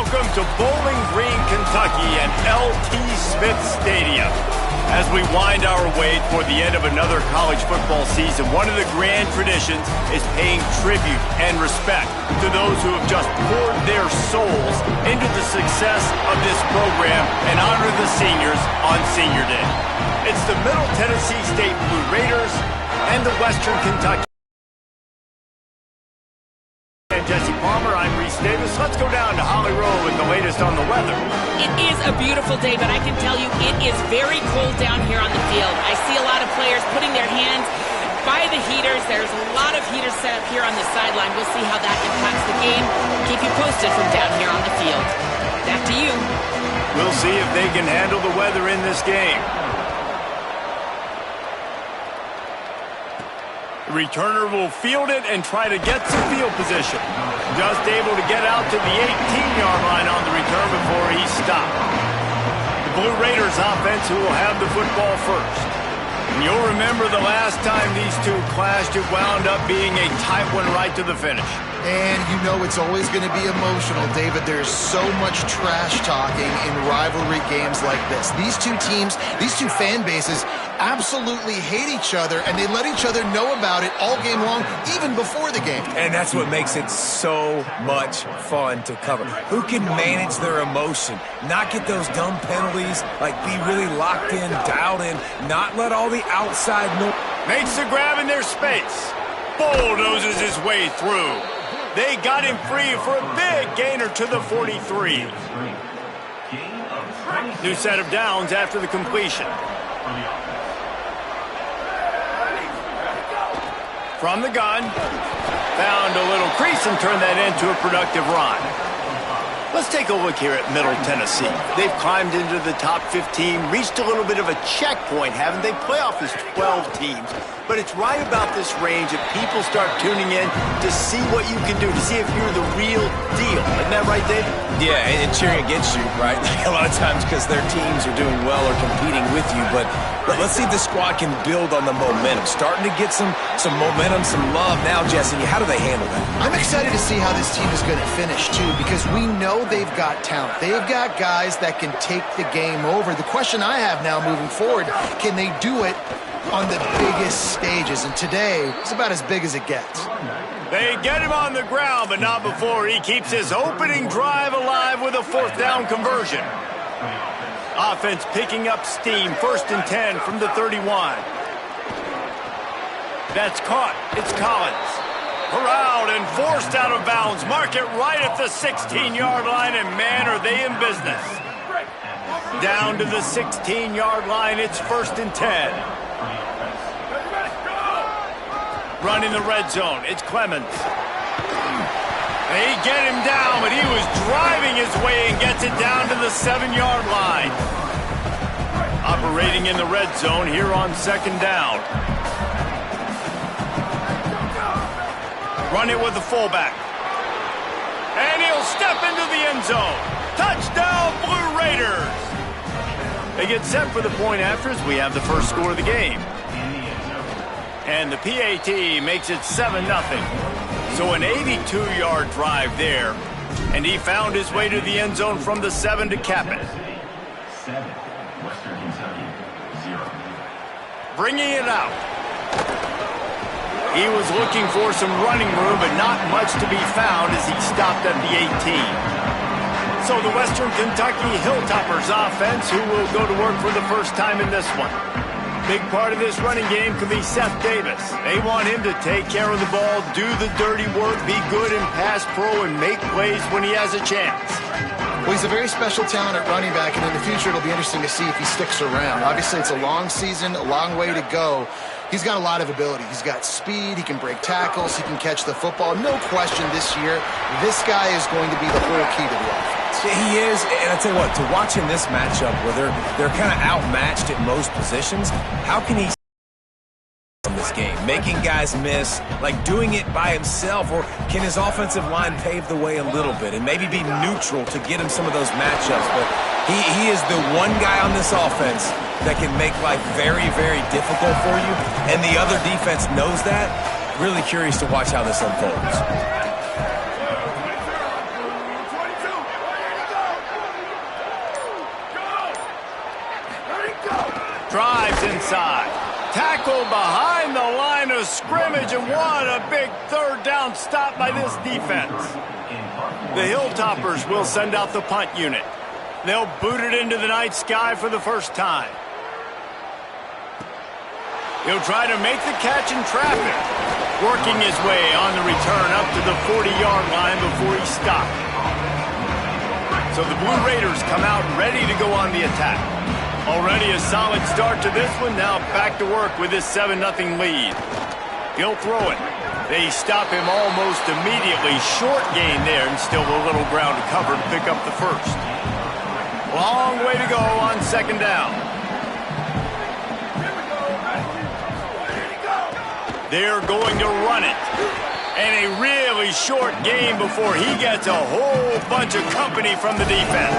welcome to Bowling Green, Kentucky and L.T. Smith Stadium. As we wind our way toward the end of another college football season, one of the grand traditions is paying tribute and respect to those who have just poured their souls into the success of this program and honor the seniors on Senior Day. It's the Middle Tennessee State Blue Raiders and the Western Kentucky. And Jesse Palmer, I'm Reese Davis. Let's go down to Holly Rowe with the latest on the weather. It is a beautiful day, but I can tell you it is very cold down here on the field. I see a lot of players putting their hands by the heaters. There's a lot of heaters set up here on the sideline. We'll see how that impacts the game. Keep you posted from down here on the field. Back to you. We'll see if they can handle the weather in this game. The returner will field it and try to get some field position. Just able to get out to the 18-yard line on the return before he stopped. The Blue Raiders offense who will have the football first. And you'll remember the last time these two clashed, it wound up being a tight one right to the finish. And you know it's always going to be emotional, David. There's so much trash talking in rivalry games like this. These two teams, these two fan bases absolutely hate each other, and they let each other know about it all game long, even before the game. And that's what makes it so much fun to cover. Who can manage their emotion, not get those dumb penalties, like be really locked in, dialed in, not let all the outside noise. Makes the grab in their space. Bulldozes his way through. They got him free for a big gainer to the 43. New set of downs after the completion. From the gun, found a little crease and turned that into a productive run. Let's take a look here at Middle Tennessee. They've climbed into the top 15, reached a little bit of a checkpoint, haven't they? Playoff is 12 teams. But it's right about this range that people start tuning in to see what you can do, to see if you're the real deal. Isn't that right, Dave? Yeah, and cheering against you, right? Like a lot of times because their teams are doing well or competing with you. But let's see if the squad can build on the momentum. Starting to get some momentum, some love now, Jesse. How do they handle that? I'm excited to see how this team is going to finish, too, because we know they've got talent. They've got guys that can take the game over. The question I have now moving forward, can they do it on the biggest stages? And today is about as big as it gets. They get him on the ground, but not before he keeps his opening drive alive with a fourth down conversion. Offense picking up steam, 1st and 10 from the 31. That's caught. It's Collins. Corralled and forced out of bounds. Mark it right at the 16-yard line, and man, are they in business. Down to the 16-yard line, it's 1st and 10. Running the red zone, it's Clemens. They get him down, but he was driving his way and gets it down to the 7-yard line. Operating in the red zone here on 2nd down. Run it with the fullback. And he'll step into the end zone. Touchdown, Blue Raiders! They get set for the point after as we have the first score of the game. And the PAT makes it 7-0. So an 82-yard drive there. And he found his way to the end zone from the 7 to cap it. Bringing it out. He was looking for some running room, but not much to be found as he stopped at the 18. So the Western Kentucky Hilltoppers offense, who will go to work for the first time in this one. Big part of this running game could be Seth Davis. They want him to take care of the ball, do the dirty work, be good in pass pro, and make plays when he has a chance. Well, he's a very special talent at running back, and in the future it'll be interesting to see if he sticks around. Obviously, it's a long season, a long way to go. He's got a lot of ability. He's got speed, he can break tackles, he can catch the football. No question this year, this guy is going to be the whole key to the offense. He is, and I tell you what, to watch in this matchup where they're kind of outmatched at most positions, how can he in this game, making guys miss, like doing it by himself, or can his offensive line pave the way a little bit and maybe be neutral to get him some of those matchups? But he is the one guy on this offense that can make life very, very difficult for you, and the other defense knows that. Really curious to watch how this unfolds. inside. Tackle behind the line of scrimmage, and what a big third down stop by this defense. The Hilltoppers will send out the punt unit. They'll boot it into the night sky for the first time. He'll try to make the catch in traffic, working his way on the return up to the 40-yard line before he stopped. So the Blue Raiders come out ready to go on the attack. Already a solid start to this one. Now back to work with this 7-0 lead. He'll throw it. They stop him almost immediately. Short gain there, and still a little ground to cover to pick up the first. Long way to go on second down. They're going to run it. And a really short game before he gets a whole bunch of company from the defense.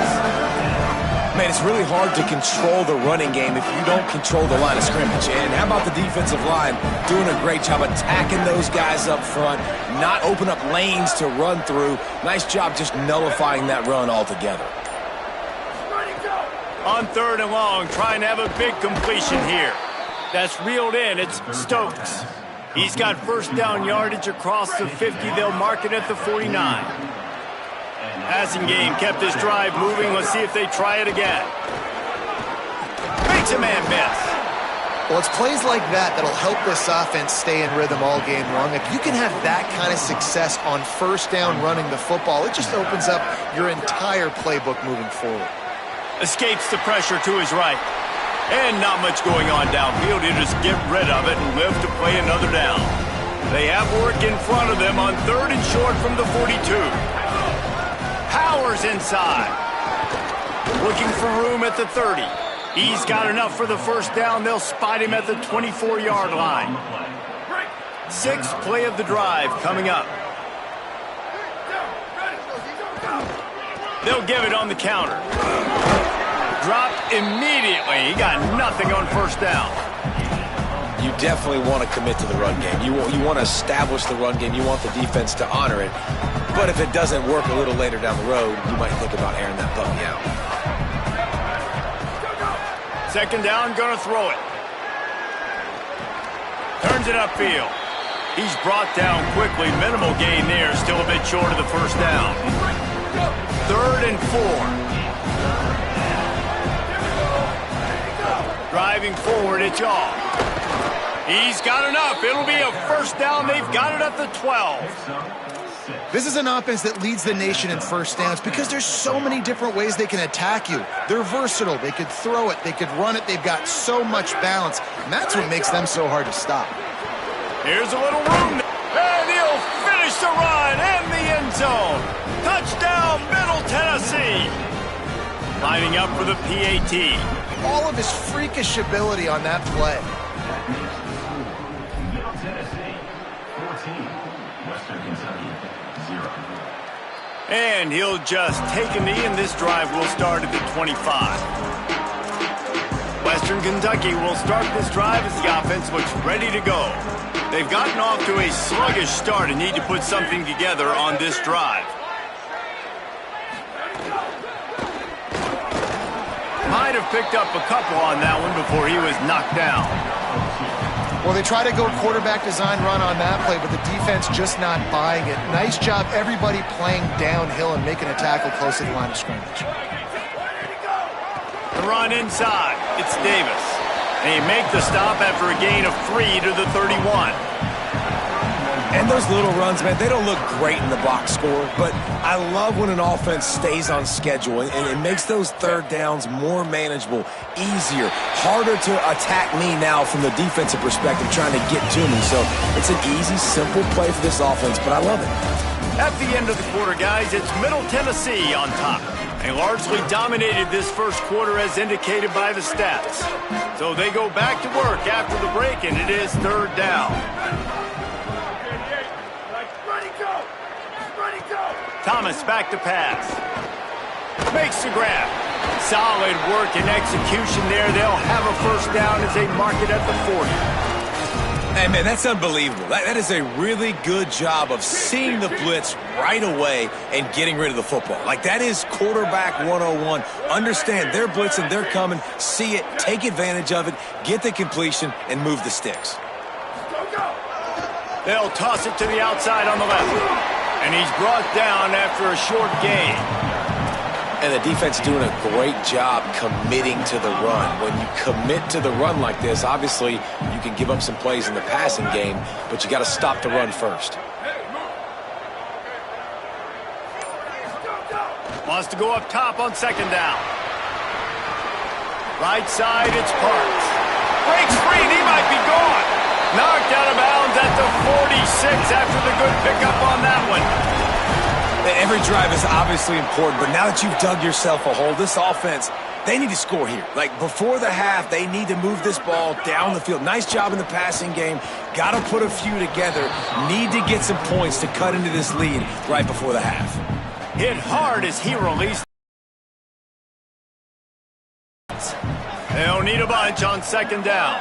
Man, it's really hard to control the running game if you don't control the line of scrimmage. And how about the defensive line doing a great job attacking those guys up front, not open up lanes to run through. Nice job just nullifying that run altogether. On third and long, trying to have a big completion here. That's reeled in. It's Stokes. He's got first down yardage across the 50. They'll mark it at the 49. Passing game kept this drive moving. Let's see if they try it again. Makes a man miss. Well, it's plays like that that'll help this offense stay in rhythm all game long. If you can have that kind of success on first down running the football, it just opens up your entire playbook moving forward. Escapes the pressure to his right. And not much going on downfield. He'll just get rid of it and live to play another down. They have work in front of them on third and short from the 42. Powers inside. Looking for room at the 30. He's got enough for the first down. They'll spot him at the 24-yard line. Sixth play of the drive coming up. They'll give it on the counter. Dropped immediately. He got nothing on first down. You definitely want to commit to the run game. You want to establish the run game. You want the defense to honor it. But if it doesn't work a little later down the road, you might think about airing that puppy out. Second down, going to throw it. Turns it upfield. He's brought down quickly. Minimal gain there. Still a bit short of the first down. Third and 4. Driving forward, it's off. He's got enough. It'll be a first down. They've got it at the 12. This is an offense that leads the nation in first downs because there's so many different ways they can attack you. They're versatile. They could throw it. They could run it. They've got so much balance, and that's what makes them so hard to stop. Here's a little room, and he'll finish the run in the end zone. Touchdown, Middle Tennessee. Lining up for the PAT. All of his freakish ability on that play. Middle Tennessee, 14. Western Kentucky, 0. And he'll just take a knee, and this drive will start at the 25. Western Kentucky will start this drive as the offense looks ready to go. They've gotten off to a sluggish start and need to put something together on this drive. Might have picked up a couple on that one before he was knocked down. Well, they try to go quarterback design run on that play, but the defense just not buying it. Nice job, everybody playing downhill and making a tackle close to the line of scrimmage. The run inside. It's Davis. They make the stop after a gain of 3 to the 31. And those little runs, man, they don't look great in the box score, but I love when an offense stays on schedule and it makes those third downs more manageable, easier, harder to attack me now from the defensive perspective trying to get to me. So it's an easy, simple play for this offense, but I love it. At the end of the quarter, guys, it's Middle Tennessee on top. They largely dominated this first quarter as indicated by the stats. So they go back to work after the break, and it is third down. Thomas back to pass. Makes the grab. Solid work and execution there. They'll have a first down as they mark it at the 40. Hey, man, that's unbelievable. That is a really good job of seeing the blitz right away and getting rid of the football. Like, that is quarterback 101. Understand they're blitzing, they're coming, see it, take advantage of it, get the completion, and move the sticks. They'll toss it to the outside on the left. And he's brought down after a short gain. And the defense doing a great job committing to the run. When you commit to the run like this, obviously you can give up some plays in the passing game, but you got to stop the run first. Wants to go up top on second down. Right side, it's Parks. Breaks free, and he might be gone. Knocked out of bounds at the 46 after the good pickup on that one. Every drive is obviously important, but now that you've dug yourself a hole, this offense, they need to score here. Like, before the half, they need to move this ball down the field. Nice job in the passing game. Got to put a few together. Need to get some points to cut into this lead right before the half. Hit hard as he released. They'll need a bunch on second down.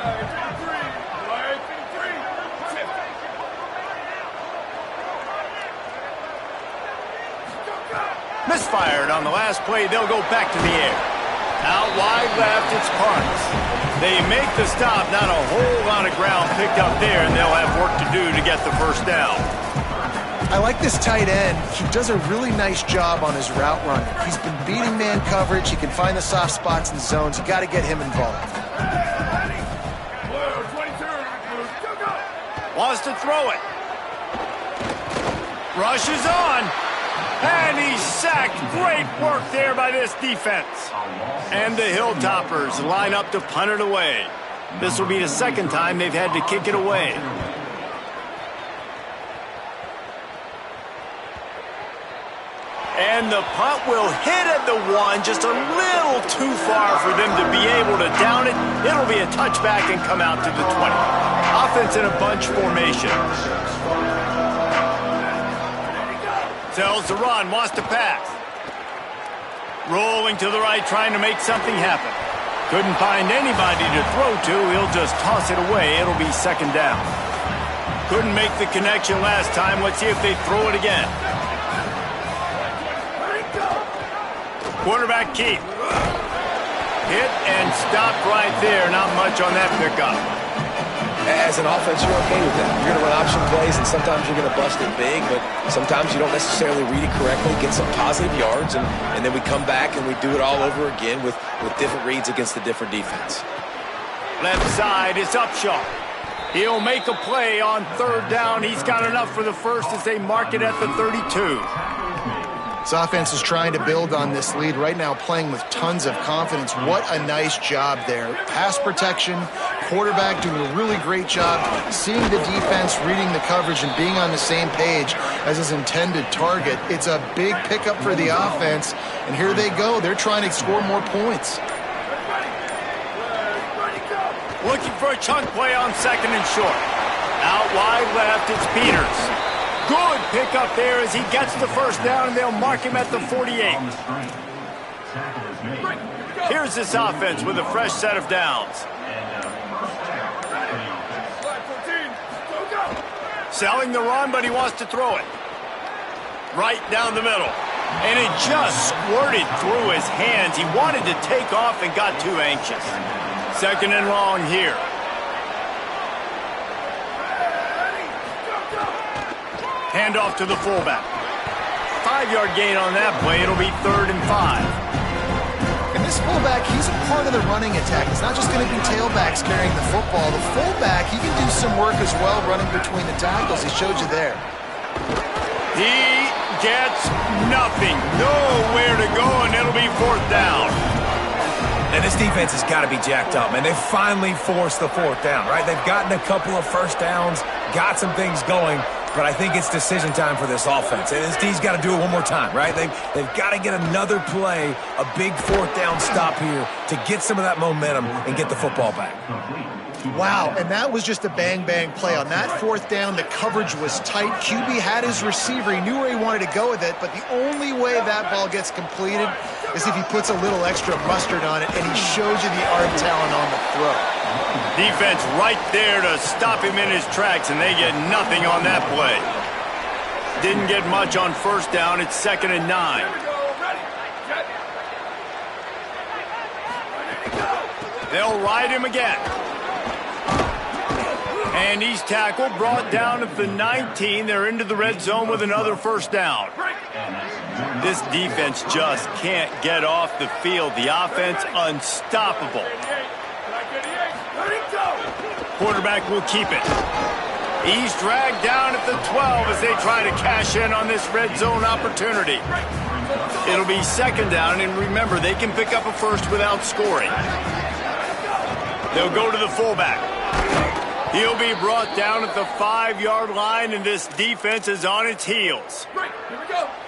Misfired on the last play. They'll go back to the air. Out wide left, it's Parks. They make the stop. Not a whole lot of ground picked up there, and they'll have work to do to get the first down. I like this tight end. He does a really nice job on his route running. He's been beating man coverage. He can find the soft spots in zones. You got to get him involved. Wants to throw it. Rushes on. And he's sacked. Great work there by this defense. And the Hilltoppers line up to punt it away. This will be the second time they've had to kick it away. And the punt will hit at the one, just a little too far for them to be able to down it. It'll be a touchback and come out to the 20. Offense in a bunch formation. Tells the run, wants to pass. Rolling to the right, trying to make something happen. Couldn't find anybody to throw to. He'll just toss it away. It'll be second down. Couldn't make the connection last time. Let's see if they throw it again. Quarterback keep. Hit and stopped right there. Not much on that pickup. As an offense, you're okay with that. You're going to run option plays, and sometimes you're going to bust it big, but sometimes you don't necessarily read it correctly, get some positive yards, and then we come back and we do it all over again with different reads against the different defense. Left side is Upshaw. He'll make a play on third down. He's got enough for the first as they mark it at the 32. This offense is trying to build on this lead right now, playing with tons of confidence. What a nice job there. Pass protection, quarterback doing a really great job, seeing the defense, reading the coverage, and being on the same page as his intended target. It's a big pickup for the offense, and here they go. They're trying to score more points. Looking for a chunk play on second and short. Out wide left, it's Peters. Good pickup there as he gets the first down, and they'll mark him at the 48. Here's this offense with a fresh set of downs. Selling the run, but he wants to throw it. Right down the middle. And it just squirted through his hands. He wanted to take off and got too anxious. Second and long here. Handoff to the fullback. 5-yard gain on that play. It'll be 3rd and 5. And this fullback, he's a part of the running attack. It's not just going to be tailbacks carrying the football. The fullback, he can do some work as well running between the tackles. He showed you there. He gets nothing. Nowhere to go, and it'll be 4th down. And this defense has got to be jacked up, man. They finally forced the 4th down, right? They've gotten a couple of first downs, got some things going, but I think it's decision time for this offense. And this team's got to do it one more time, right? They've got to get another play, a big 4th down stop here to get some of that momentum and get the football back. Wow, and that was just a bang-bang play. On that fourth down, the coverage was tight. QB had his receiver. He knew where he wanted to go with it, but the only way that ball gets completed is if he puts a little extra mustard on it, and he shows you the arm talent on the throw. Defense right there to stop him in his tracks, and they get nothing on that play. Didn't get much on first down. It's 2nd and 9. They'll ride him again. And he's tackled, brought down at the 19. They're into the red zone with another first down. This defense just can't get off the field. The offense unstoppable. Quarterback will keep it. He's dragged down at the 12 as they try to cash in on this red zone opportunity. It'll be 2nd down, and remember, they can pick up a first without scoring. They'll go to the fullback. He'll be brought down at the 5-yard line, and this defense is on its heels.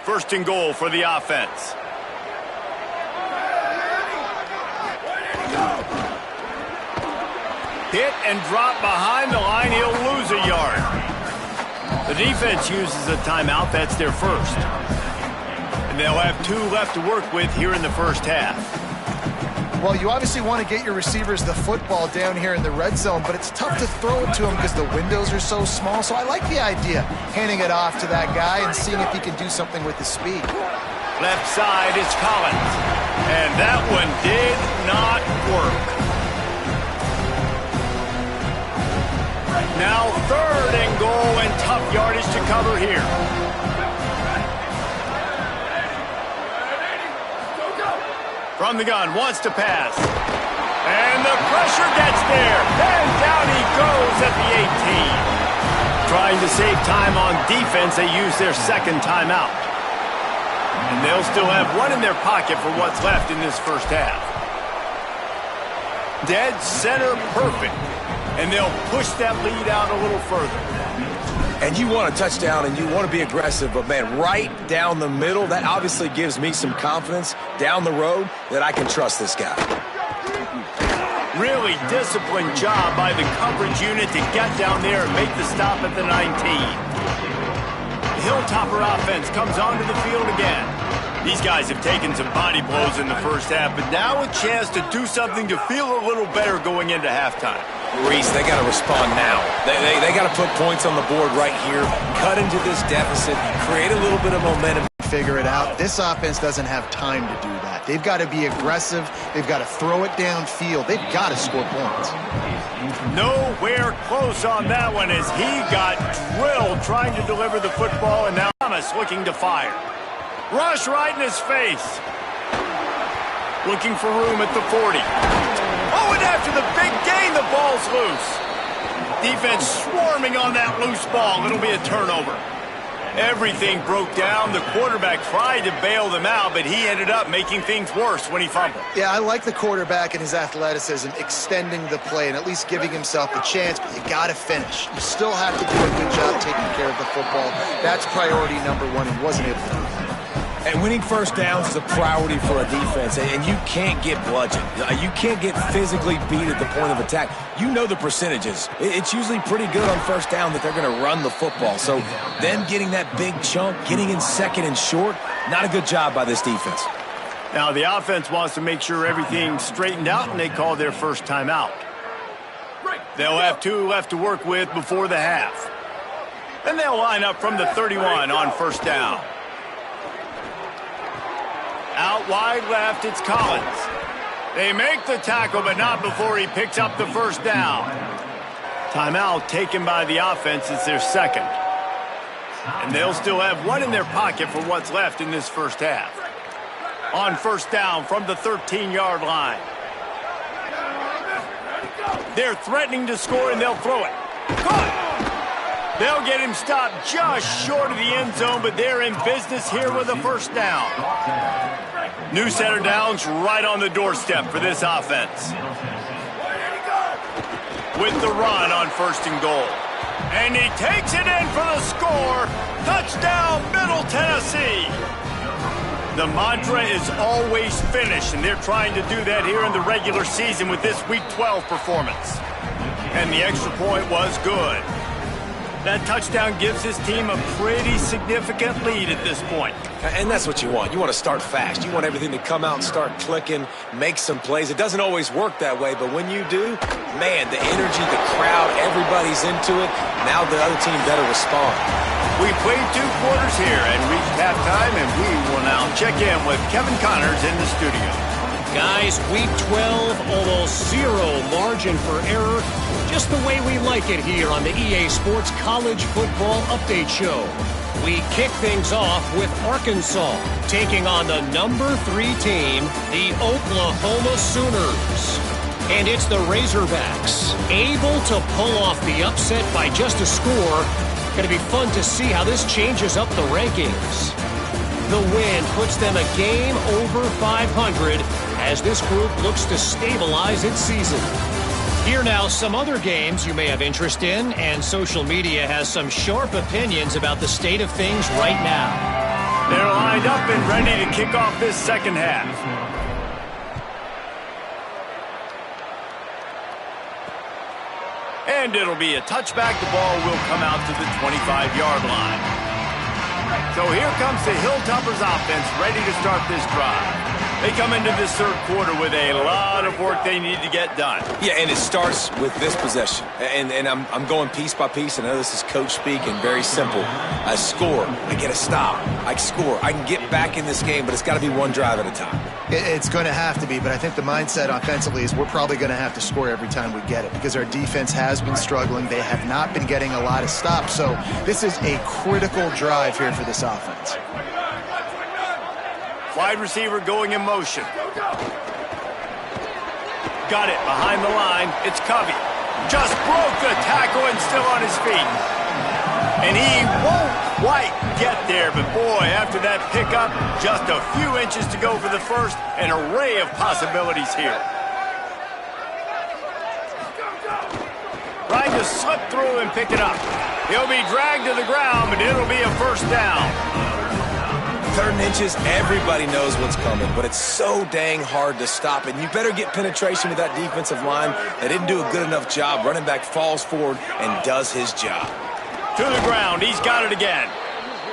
1st and goal for the offense. Hit and drop behind the line. He'll lose a yard. The defense uses a timeout. That's their first. And they'll have 2 left to work with here in the first half. Well, you obviously want to get your receivers the football down here in the red zone, but it's tough to throw it to them because the windows are so small. So I like the idea, handing it off to that guy and seeing if he can do something with the speed. Left side is Collins. And that one did not work. Now 3rd and goal, and tough yardage to cover here. From the gun, wants to pass. And the pressure gets there. And down he goes at the 18. Trying to save time on defense, they use their 2nd timeout. And they'll still have 1 in their pocket for what's left in this first half. Dead center perfect. And they'll push that lead out a little further. And you want a touchdown and you want to be aggressive, but man, right down the middle, that obviously gives me some confidence down the road that I can trust this guy. Really disciplined job by the coverage unit to get down there and make the stop at the 19. The Hilltopper offense comes onto the field again. These guys have taken some body blows in the first half, but now a chance to do something to feel a little better going into halftime. Reese, they got to respond now. They got to put points on the board right here, cut into this deficit, create a little bit of momentum. Figure it out. This offense doesn't have time to do that. They've got to be aggressive. They've got to throw it downfield. They've got to score points. Nowhere close on that one as he got drilled trying to deliver the football, and now Thomas looking to fire. Rush right in his face. Looking for room at the 40. Oh, and after the big gain, the ball's loose. Defense swarming on that loose ball. It'll be a turnover. Everything broke down. The quarterback tried to bail them out, but he ended up making things worse when he fumbled. Yeah, I like the quarterback and his athleticism, extending the play and at least giving himself a chance, but you got to finish. You still have to do a good job taking care of the football. That's priority number 1, and wasn't able to do that. And winning first downs is a priority for a defense, and you can't get bludgeoned. You can't get physically beat at the point of attack. You know the percentages. It's usually pretty good on first down that they're going to run the football. So them getting that big chunk, getting in 2nd and short, not a good job by this defense. Now the offense wants to make sure everything's straightened out, and they call their first timeout. They'll have 2 left to work with before the half. Then they'll line up from the 31 on first down. Out wide left, it's Collins. They make the tackle, but not before he picks up the first down. Timeout taken by the offense. It's their 2nd. And they'll still have 1 in their pocket for what's left in this first half. On first down from the 13-yard line. They're threatening to score, and they'll throw it. Caught! They'll get him stopped just short of the end zone, but they're in business here with a first down. New center downs right on the doorstep for this offense. With the run on 1st and goal. And he takes it in for the score. Touchdown, Middle Tennessee. The mantra is always finish, and they're trying to do that here in the regular season with this Week 12 performance. And the extra point was good. That touchdown gives his team a pretty significant lead at this point. And that's what you want. You want to start fast. You want everything to come out and start clicking, make some plays. It doesn't always work that way, but when you do, man, the energy, the crowd, everybody's into it. Now the other team better respond. We played 2 quarters here and reached halftime, and we will now check in with Kevin Connors in the studio. Guys, week 12, almost zero margin for error. Just the way we like it here on the EA Sports College Football Update Show. We kick things off with Arkansas taking on the number 3 team, the Oklahoma Sooners. And it's the Razorbacks able to pull off the upset by just a score. Going to be fun to see how this changes up the rankings. The win puts them a game over 500 as this group looks to stabilize its season. Here now, some other games you may have interest in, and social media has some sharp opinions about the state of things right now. They're lined up and ready to kick off this second half. And it'll be a touchback. The ball will come out to the 25-yard line. So here comes the Hilltoppers offense ready to start this drive. They come into this third quarter with a lot of work they need to get done. Yeah, and it starts with this possession. And I'm going piece by piece. I know this is coach speak and very simple. I score. I get a stop. I score. I can get back in this game, but it's got to be one drive at a time. It's going to have to be, but I think the mindset offensively is we're probably going to have to score every time we get it because our defense has been struggling. They have not been getting a lot of stops. So this is a critical drive here for this offense. Wide receiver going in motion. Got it behind the line. It's Covey. Just broke the tackle and still on his feet. And he won't quite get there, but boy, after that pickup, just a few inches to go for the first. An array of possibilities here. Trying to slip through and pick it up. He'll be dragged to the ground, but it'll be a first down. 3rd and inches, everybody knows what's coming, but it's so dang hard to stop, and you better get penetration with that defensive line. They didn't do a good enough job. Running back falls forward and does his job. To the ground, he's got it again.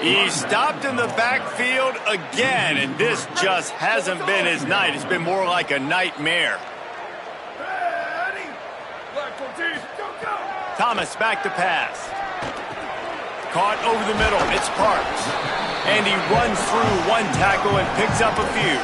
He's stopped in the backfield again, and this just hasn't been his night. It's been more like a nightmare. Thomas back to pass. Caught over the middle. It's Parks. And he runs through one tackle and picks up a few.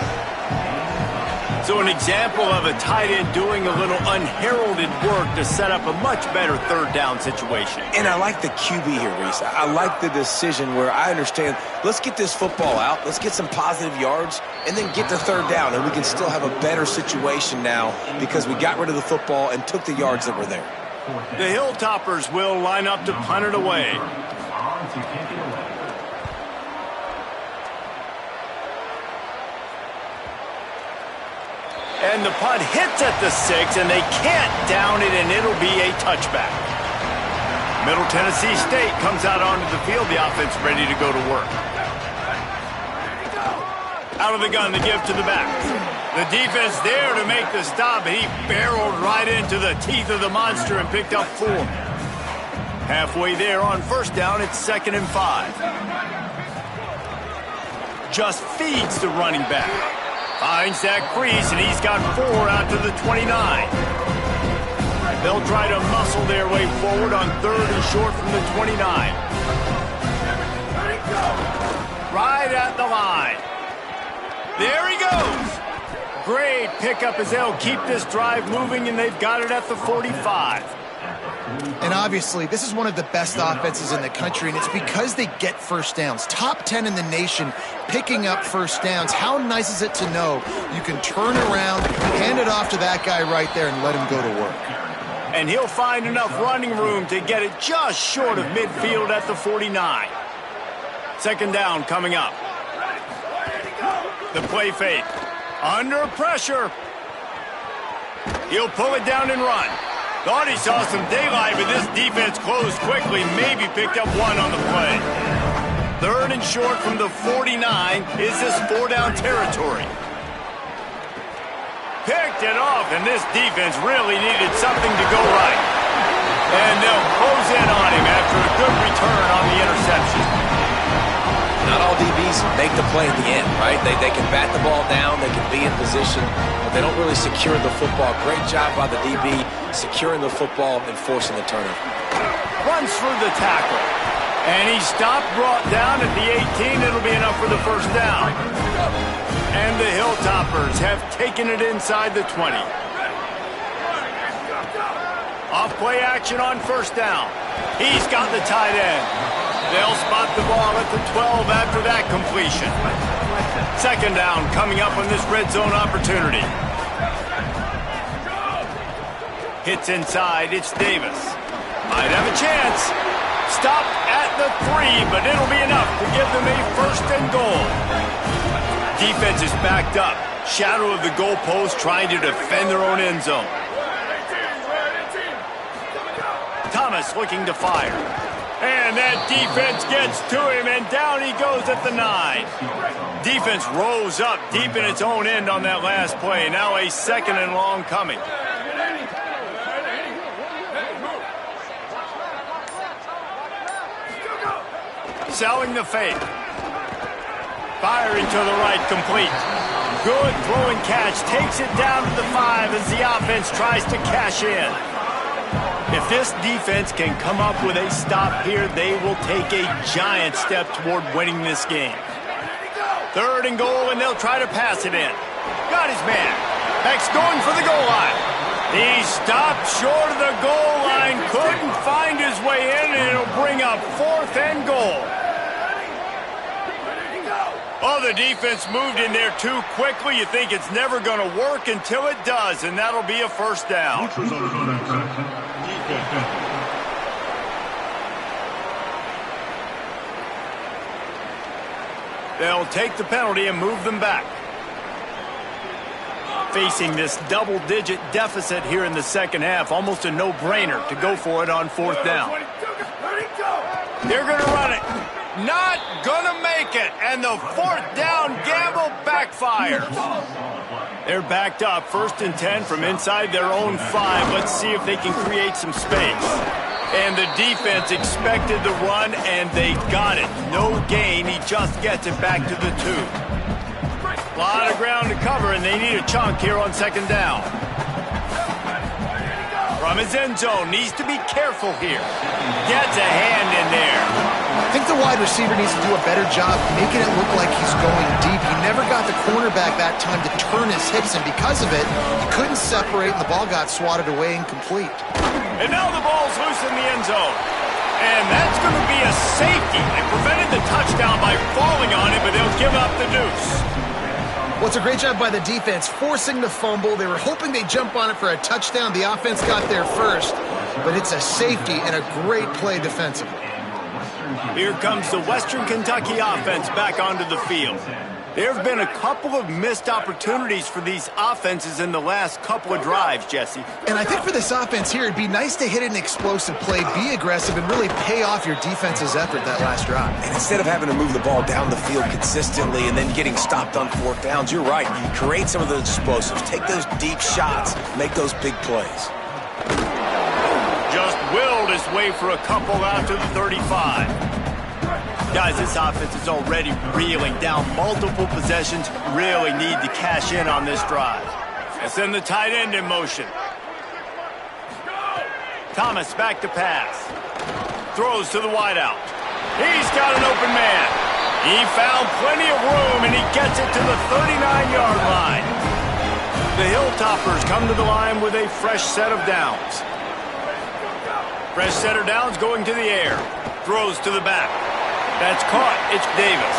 So an example of a tight end doing a little unheralded work to set up a much better 3rd down situation. And I like the QB here, Reese. I like the decision where I understand, let's get this football out, let's get some positive yards, and then get to 3rd down, and we can still have a better situation now because we got rid of the football and took the yards that were there. The Hilltoppers will line up to punt it away. And the punt hits at the 6, and they can't down it, and it'll be a touchback. Middle Tennessee State comes out onto the field. The offense ready to go to work. Out of the gun, the give to the back. The defense there to make the stop. He barreled right into the teeth of the monster and picked up 4. Halfway there on first down, it's 2nd and 5. Just feeds the running back. Finds that crease, and he's got 4 out to the 29. They'll try to muscle their way forward on 3rd and short from the 29. Right at the line. There he goes. Great pickup as they'll keep this drive moving, and they've got it at the 45. And obviously, this is one of the best offenses in the country, and it's because they get first downs. Top 10 in the nation picking up first downs. How nice is it to know you can turn around, hand it off to that guy right there, and let him go to work. And he'll find enough running room to get it just short of midfield at the 49. 2nd down coming up. The play fake. Under pressure. He'll pull it down and run. Thought he saw some daylight, but this defense closed quickly, maybe picked up 1 on the play. 3rd and short from the 49. Is this 4-down territory? Picked it off, and this defense really needed something to go right. And they'll close in on him after a good return on the interception. Not all DBs make the play at the end, right? They can bat the ball down, they can be in position, but they don't really secure the football. Great job by the DB securing the football and forcing the turnover. Runs through the tackle. And he stopped, brought down at the 18. It'll be enough for the first down. And the Hilltoppers have taken it inside the 20. Off play action on first down. He's got the tight end. They'll spot the ball at the 12 after that completion. Second down coming up on this red zone opportunity. Hits inside, it's Davis. Might have a chance. Stopped at the 3, but it'll be enough to give them a first and goal. Defense is backed up. Shadow of the goalpost trying to defend their own end zone. Thomas looking to fire. And that defense gets to him, and down he goes at the 9. Defense rose up deep in its own end on that last play. Now a second and long coming. Selling the fake. Firing to the right, complete. Good throwing catch, takes it down to the 5 as the offense tries to cash in. If this defense can come up with a stop here, they will take a giant step toward winning this game. Third and goal, and they'll try to pass it in. Got his man. Beck's going for the goal line. He stopped short of the goal line, couldn't find his way in, and it'll bring up fourth and goal. Oh, the defense moved in there too quickly. You think it's never going to work until it does, and that'll be a first down. They'll take the penalty and move them back. Facing this double-digit deficit here in the second half, almost a no-brainer to go for it on fourth down. They're going to run it. Not going to make it. And the fourth down gamble backfires. They're backed up, 1st and 10 from inside their own 5. Let's see if they can create some space. And the defense expected the run, and they got it. No gain. He just gets it back to the 2. A lot of ground to cover, and they need a chunk here on second down. From his end zone, needs to be careful here. Gets a hand in there. I think the wide receiver needs to do a better job making it look like he's going deep. He never got the cornerback that time to turn his hips, and because of it, he couldn't separate, and the ball got swatted away incomplete. And now the ball's loose in the end zone. And that's going to be a safety. They prevented the touchdown by falling on it, but they'll give up the deuce. Well, it's a great job by the defense, forcing the fumble. They were hoping they'd jump on it for a touchdown. The offense got there first, but it's a safety and a great play defensively. Here comes the Western Kentucky offense back onto the field. There have been a couple of missed opportunities for these offenses in the last couple of drives, Jesse. And I think for this offense here, it'd be nice to hit an explosive play, be aggressive, and really pay off your defense's effort that last drive. And instead of having to move the ball down the field consistently and then getting stopped on fourth downs, you're right. Create some of those explosives. Take those deep shots. Make those big plays. Just willed his way for a couple out to the 35. Guys, this offense is already reeling down multiple possessions. Really need to cash in on this drive. And send the tight end in motion. Thomas back to pass. Throws to the wideout. He's got an open man. He found plenty of room, and he gets it to the 39-yard line. The Hilltoppers come to the line with a fresh set of downs. Fresh set of downs going to the air. Throws to the back. That's caught. It's Davis.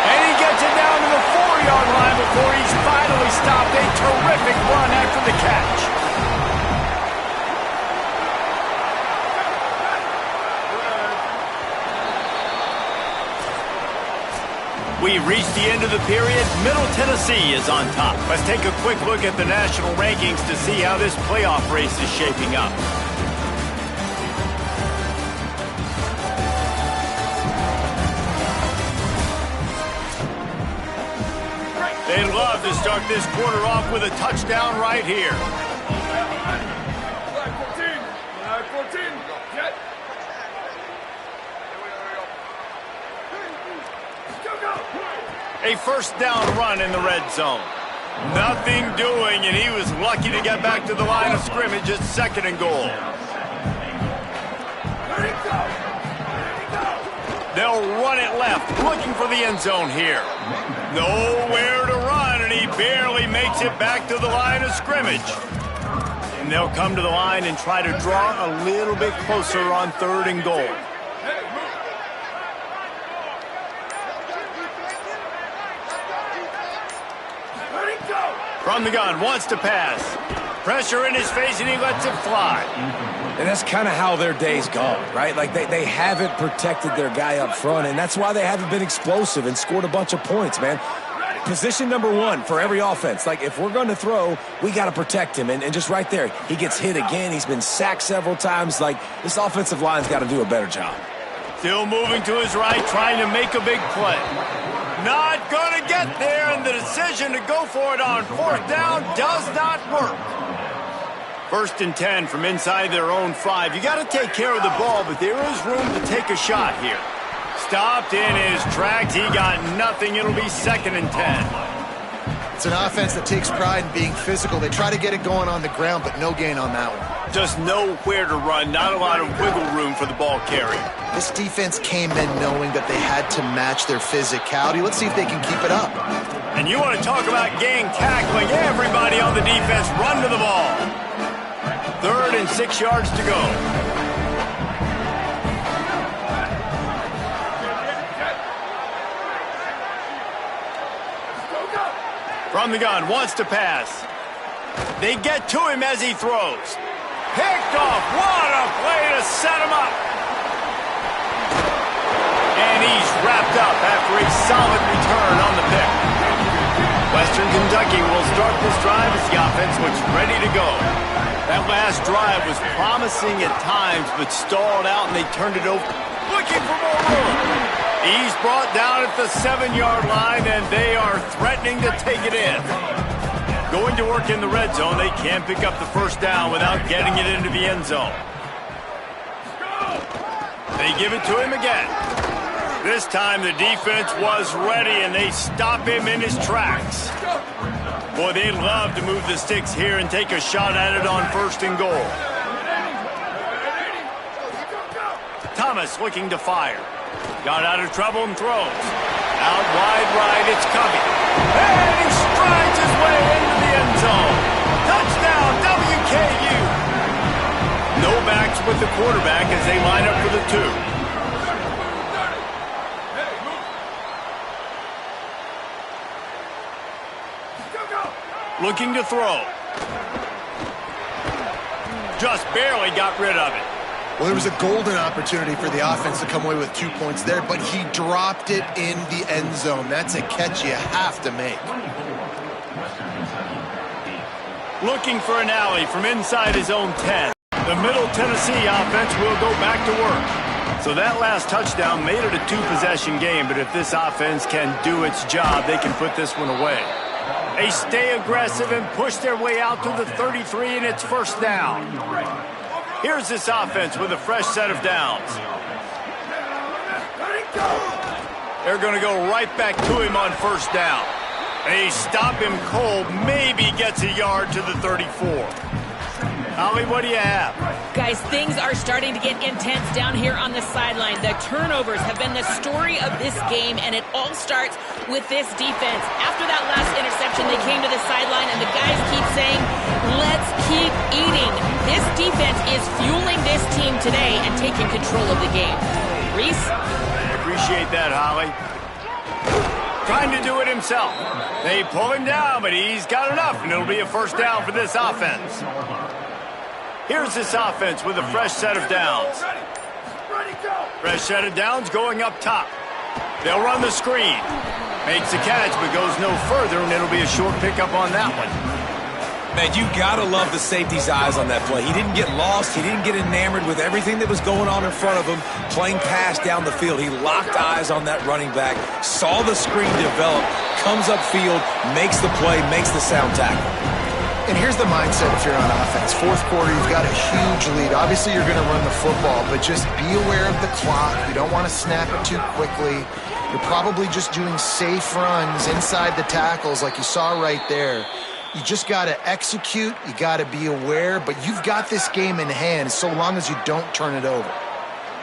And he gets it down to the 4-yard line before he's finally stopped. A terrific run after the catch. We reached the end of the period. Middle Tennessee is on top. Let's take a quick look at the national rankings to see how this playoff race is shaping up. They'd love to start this quarter off with a touchdown right here. A first down run in the red zone. Nothing doing, and he was lucky to get back to the line of scrimmage at 2nd and goal. They'll run it left, looking for the end zone here. Nowhere to run, and he barely makes it back to the line of scrimmage. And they'll come to the line and try to draw a little bit closer on 3rd and goal. From the gun, wants to pass. Pressure in his face, and he lets it fly. And that's kind of how their day's gone, right? Like, they haven't protected their guy up front, and that's why they haven't been explosive and scored a bunch of points, man. Position number 1 for every offense. Like, if we're going to throw, we got to protect him. And just right there, he gets hit again. He's been sacked several times. Like, this offensive line's got to do a better job. Still moving to his right, trying to make a big play. Not going to get there, and the decision to go for it on 4th down does not work. 1st and 10 from inside their own 5. You got to take care of the ball, but there is room to take a shot here. Stopped in his tracks. He got nothing. It'll be 2nd and 10. It's an offense that takes pride in being physical. They try to get it going on the ground, but no gain on that one. Just nowhere to run. Not a lot of wiggle room for the ball carrier. This defense came in knowing that they had to match their physicality. Let's see if they can keep it up. And you want to talk about gang tackling. Everybody on the defense run to the ball. 3rd and 6 yards to go. From the gun, wants to pass. They get to him as he throws. Picked off. What a play to set him up. And he's wrapped up after a solid return on the pick. Western Kentucky will start this drive as the offense looks ready to go. That last drive was promising at times, but stalled out, and they turned it over, looking for more room. He's brought down at the 7-yard line, and they are threatening to take it in. Going to work in the red zone, they can't pick up the 1st down without getting it into the end zone. They give it to him again. This time the defense was ready, and they stop him in his tracks. Boy, they'd love to move the sticks here and take a shot at it on 1st and goal. Thomas looking to fire. Got out of trouble and throws. Out wide right, it's coming. And he strides his way into the end zone. Touchdown, WKU. No backs with the quarterback as they line up for the 2. Looking to throw. Just barely got rid of it. Well, there was a golden opportunity for the offense to come away with 2 points there, but he dropped it in the end zone. That's a catch you have to make. Looking for an alley from inside his own 10. The Middle Tennessee offense will go back to work. So that last touchdown made it a 2-possession game, but if this offense can do its job, they can put this one away. They stay aggressive and push their way out to the 33, and it's 1st down. Here's this offense with a fresh set of downs. They're going to go right back to him on 1st down. They stop him cold, maybe gets a yard to the 34. Holly, what do you have? Guys, things are starting to get intense down here on the sideline. The turnovers have been the story of this game, and it all starts with this defense. After that last interception, they came to the sideline, and the guys keep saying, let's keep eating. This defense is fueling this team today and taking control of the game. Reese? I appreciate that, Holly. Trying to do it himself. They pull him down, but he's got enough, and it'll be a 1st down for this offense. Here's this offense with a fresh set of downs. Fresh set of downs going up top. They'll run the screen. Makes the catch, but goes no further, and it'll be a short pickup on that one. Man, you got to love the safety's eyes on that play. He didn't get lost. He didn't get enamored with everything that was going on in front of him, playing pass down the field. He locked eyes on that running back, saw the screen develop, comes upfield, makes the play, makes the sound tackle. And here's the mindset if you're on offense. Fourth quarter, you've got a huge lead. Obviously, you're going to run the football, but just be aware of the clock. You don't want to snap it too quickly. You're probably just doing safe runs inside the tackles like you saw right there. You just got to execute. You got to be aware, but you've got this game in hand so long as you don't turn it over.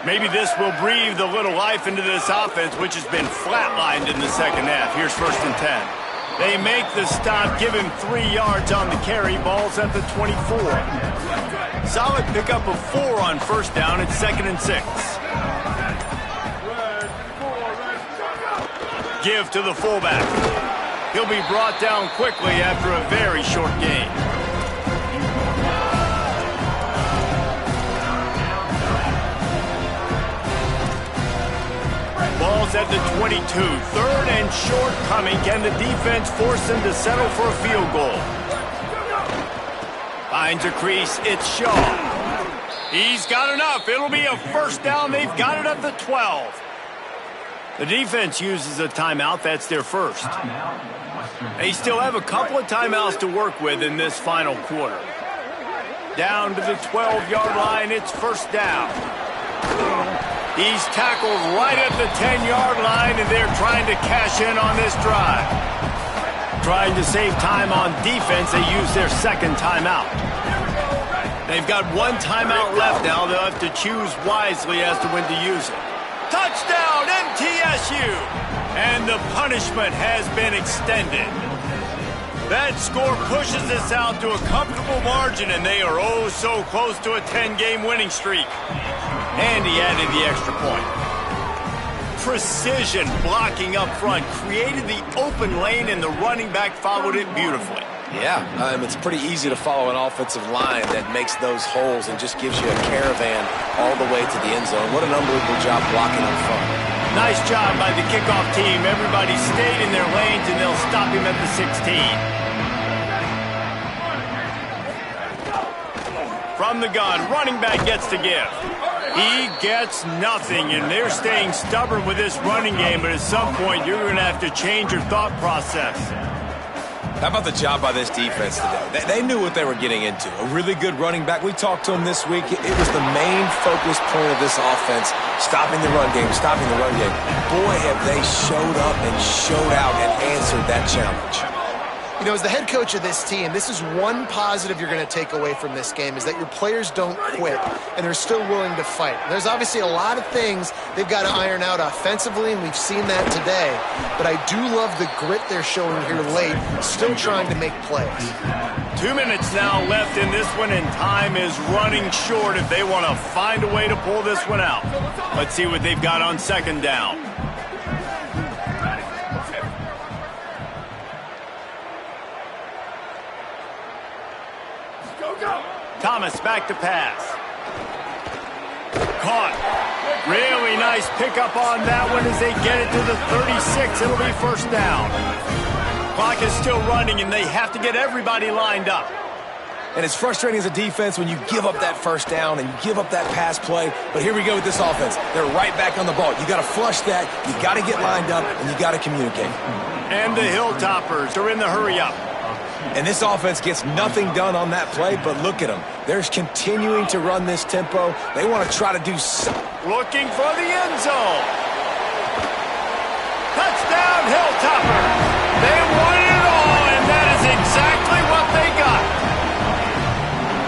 Maybe this will breathe a little life into this offense, which has been flatlined in the second half. Here's 1st and 10. They make the stop, give him 3 yards on the carry. Ball's at the 24. Solid pickup of 4 on 1st down. It's 2nd and 6. Give to the fullback. He'll be brought down quickly after a very short gain. Ball's at the 22. 3rd and short coming. Can the defense force them to settle for a field goal? Finds a crease. It's Shaw. He's got enough. It'll be a 1st down. They've got it at the 12. The defense uses a timeout. That's their first. They still have a couple of timeouts to work with in this final quarter. Down to the 12-yard line. It's 1st down. He's tackled right at the 10-yard line, and they're trying to cash in on this drive. Trying to save time on defense, they use their 2nd timeout. They've got 1 timeout left now. They'll have to choose wisely as to when to use it. Touchdown, MTSU! And the punishment has been extended. That score pushes us out to a comfortable margin, and they are oh so close to a 10-game winning streak. And he added the extra point. Precision blocking up front created the open lane, and the running back followed it beautifully. Yeah, it's pretty easy to follow an offensive line that makes those holes and just gives you a caravan all the way to the end zone. What an unbelievable job blocking up front. Nice job by the kickoff team. Everybody stayed in their lanes, and they'll stop him at the 16. From the gun, running back gets to give. He gets nothing, and they're staying stubborn with this running game, but at some point you're going to have to change your thought process. How about the job by this defense today? They knew what they were getting into. A really good running back. We talked to him this week. It was the main focus point of this offense, stopping the run game, stopping the run game. Boy, have they showed up and showed out and answered that challenge. You know, as the head coach of this team, this is one positive you're going to take away from this game, is that your players don't quit, and they're still willing to fight. There's obviously a lot of things they've got to iron out offensively, and we've seen that today. But I do love the grit they're showing here late, still trying to make plays. 2 minutes now left in this one, and time is running short if they want to find a way to pull this one out. Let's see what they've got on 2nd down. Thomas back to pass. Caught. Really nice pickup on that one as they get it to the 36. It'll be 1st down. Clock is still running, and they have to get everybody lined up. And it's frustrating as a defense when you give up that 1st down and you give up that pass play. But here we go with this offense. They're right back on the ball. You got to flush that. You got to get lined up, and you got to communicate. And the Hilltoppers are in the hurry-up. And this offense gets nothing done on that play, but look at them. They're continuing to run this tempo. They want to try to do something. Looking for the end zone. Touchdown, Hilltopper. They wanted it all, and that is exactly what they got.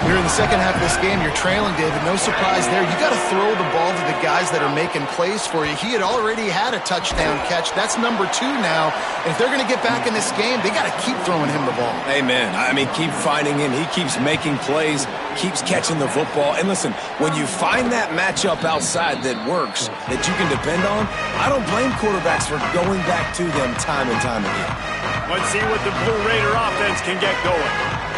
Here in the second half of this game, you're trailing, David. No surprise there. You got to throw the ball to the guys that are making plays for you. He had already had a touchdown catch. That's number 2 now. And if they're going to get back in this game, they got to keep throwing him the ball. Amen. I mean, keep finding him. He keeps making plays, keeps catching the football. And listen, when you find that matchup outside that works, that you can depend on, I don't blame quarterbacks for going back to them time and time again. Let's see what the Blue Raider offense can get going.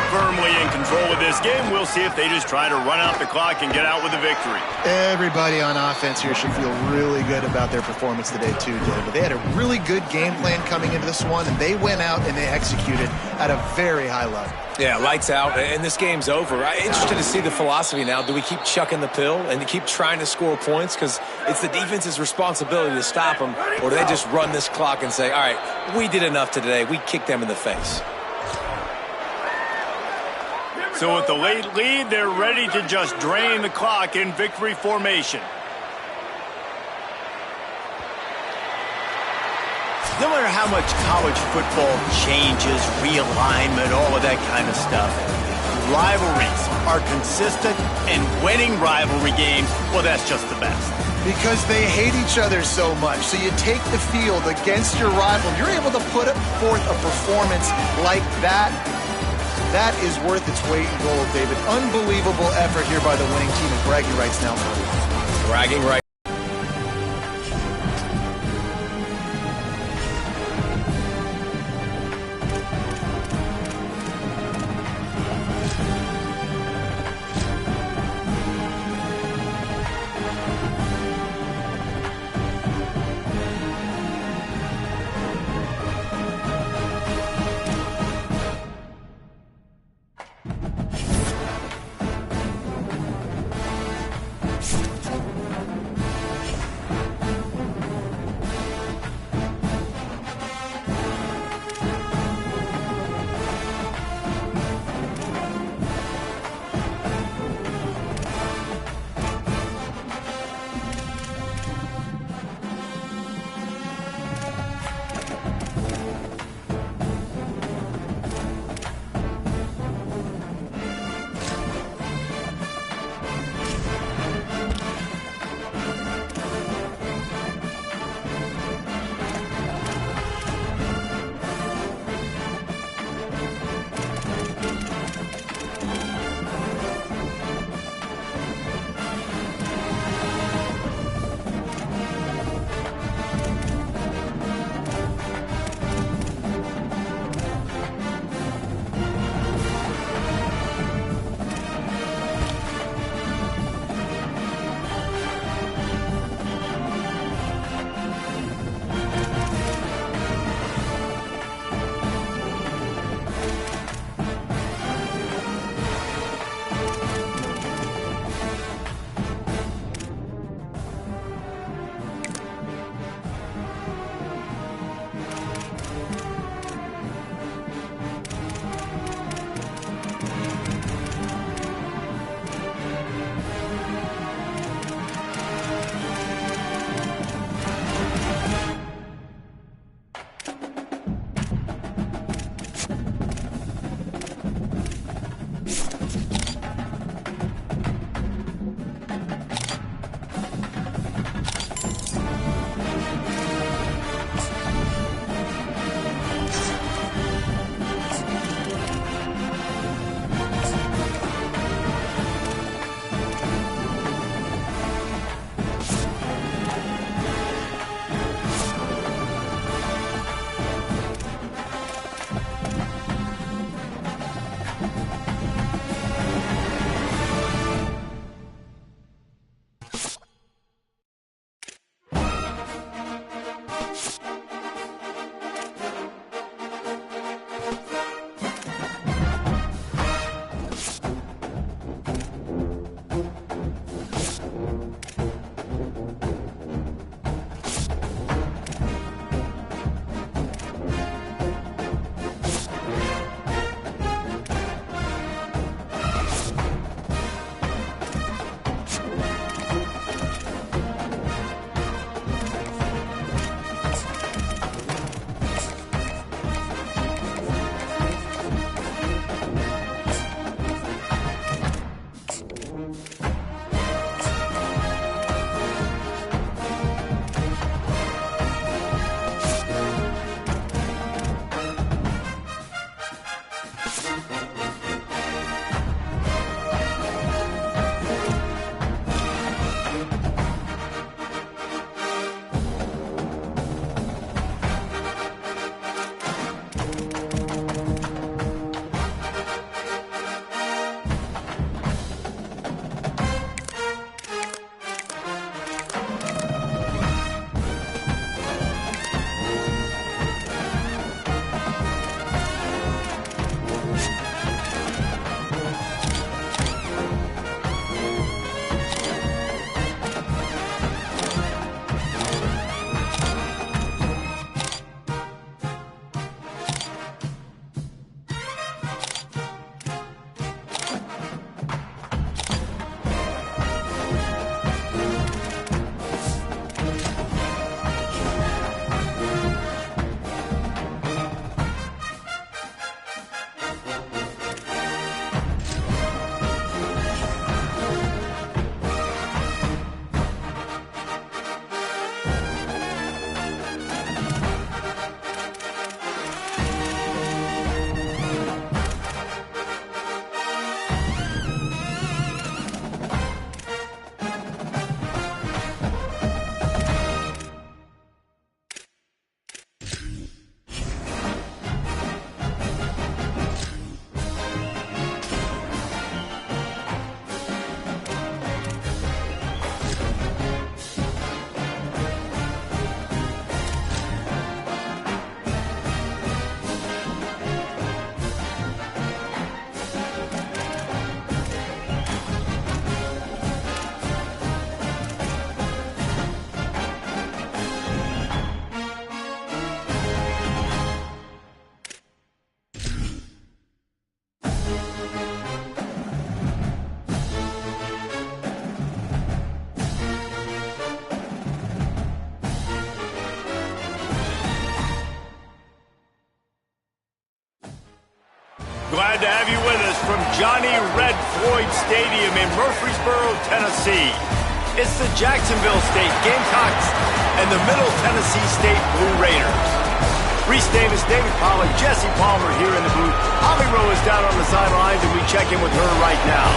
Firmly in control of this game. We'll see if they just try to run out the clock and get out with a victory. Everybody on offense here should feel really good about their performance today too, David. They had a really good game plan coming into this one, and they went out and they executed at a very high level. Yeah, lights out, and this game's over. I'm interested to see the philosophy now. Do we keep chucking the pill and keep trying to score points because it's the defense's responsibility to stop them, or do they just run this clock and say, all right, we did enough today. We kicked them in the face. So with the late lead, they're ready to just drain the clock in victory formation. No matter how much college football changes, realignment, all of that kind of stuff, rivalries are consistent, and winning rivalry games, well, that's just the best. Because they hate each other so much. So you take the field against your rival. You're able to put forth a performance like that. That is worth its weight in gold, David. Unbelievable effort here by the winning team, and bragging rights now for them. Bragging rights. Glad to have you with us from Johnny Red Floyd Stadium in Murfreesboro, Tennessee. It's the Jacksonville State Gamecocks and the Middle Tennessee State Blue Raiders. Reese Davis, David Pollack, Jesse Palmer here in the booth. Holly Rowe is down on the sidelines, and we check in with her right now.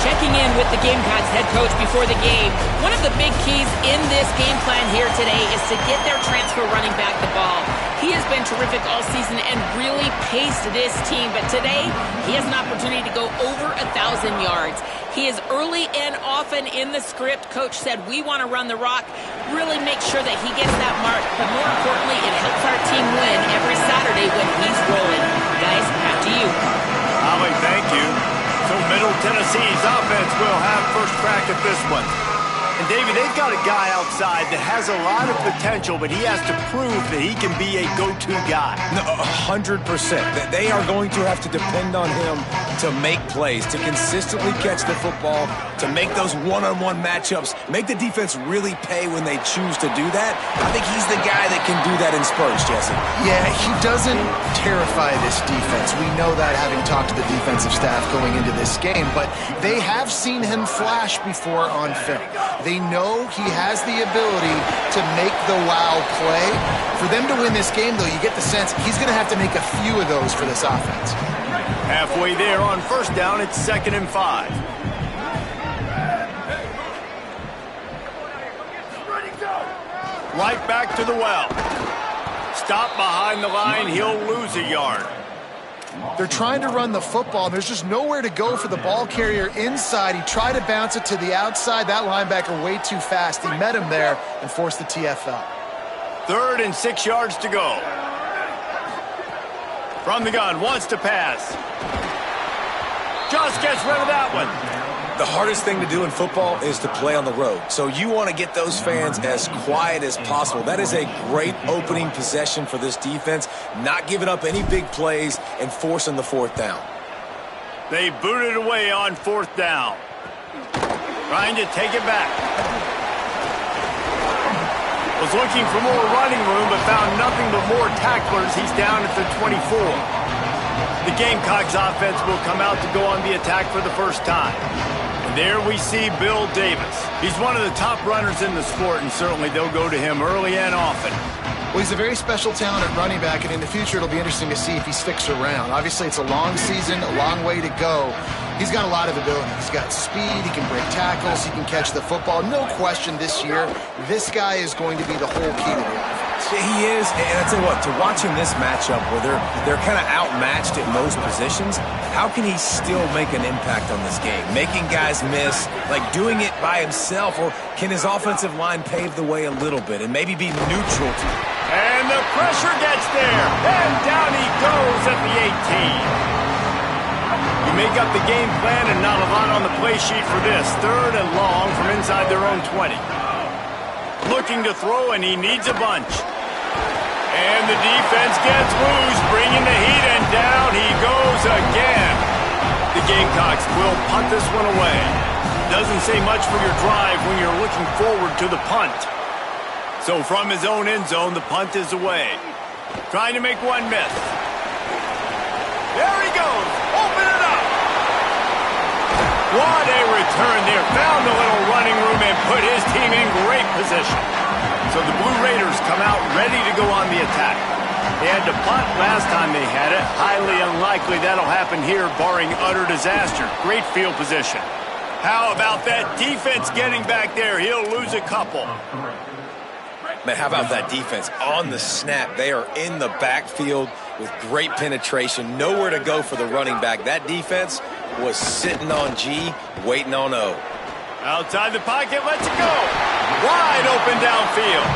Checking in with the Gamecocks head coach before the game. One of the big keys in this game plan here today is to get their transfer running back the ball. He has been terrific all season and really paced this team, but today he has an opportunity to go over 1,000 yards. He is early and often in the script. Coach said, we want to run the rock, really make sure that he gets that mark, but more importantly, it helps our team win every Saturday when he's rolling. Guys, back to you. Holly, thank you. So Middle Tennessee's offense will have first crack at this one. And, David, they've got a guy outside that has a lot of potential, but he has to prove that he can be a go-to guy. No, 100%. They are going to have to depend on him to make plays, to consistently catch the football, to make those one-on-one matchups, make the defense really pay when they choose to do that. I think he's the guy that can do that in spurts, Jesse. Yeah, he doesn't terrify this defense. We know that having talked to the defensive staff going into this game, but they have seen him flash before on film. They know he has the ability to make the wow play. For them to win this game, though, you get the sense he's going to have to make a few of those for this offense. Halfway there on first down, it's 2nd and 5. Right back to the well. Stop behind the line, he'll lose a yard. They're trying to run the football, and there's just nowhere to go for the ball carrier inside. He tried to bounce it to the outside. That linebacker way too fast. He met him there and forced the TFL. 3rd and 6 yards to go. From the gun, wants to pass. Just gets rid of that one. The hardest thing to do in football is to play on the road. So you want to get those fans as quiet as possible. That is a great opening possession for this defense, not giving up any big plays and forcing the 4th down. They booted away on 4th down. Trying to take it back. Was looking for more running room, but found nothing but more tacklers. He's down at the 24. The Gamecocks offense will come out to go on the attack for the first time. There we see Bill Davis. He's one of the top runners in the sport, and certainly they'll go to him early and often. Well, he's a very special talent at running back, and in the future it'll be interesting to see if he sticks around. Obviously, it's a long season, a long way to go. He's got a lot of ability. He's got speed, he can break tackles, he can catch the football. No question this year, this guy is going to be the whole key to the offense. He is, and I tell you what, to watch him this matchup where they're kind of outmatched at most positions, how can he still make an impact on this game? Making guys miss, like doing it by himself, or can his offensive line pave the way a little bit and maybe be neutral? And the pressure gets there, and down he goes at the 18. You make up the game plan and not a lot on the play sheet for this. 3rd and long from inside their own 20. Looking to throw, and he needs a bunch. And the defense gets loose, bringing the heat, and down he goes again. The Gamecocks will punt this one away. Doesn't say much for your drive when you're looking forward to the punt. So from his own end zone, the punt is away. Trying to make one miss. There he goes. Open it up. What a return there. Found a little running room and put his team in great position. So the Blue Raiders come out ready to go on the attack. They had to punt last time they had it. Highly unlikely that'll happen here, barring utter disaster. Great field position. How about that defense getting back there? He'll lose a couple. Man, how about that defense on the snap? They are in the backfield with great penetration. Nowhere to go for the running back. That defense was sitting on G, waiting on O. Outside the pocket, lets it go. Wide open downfield.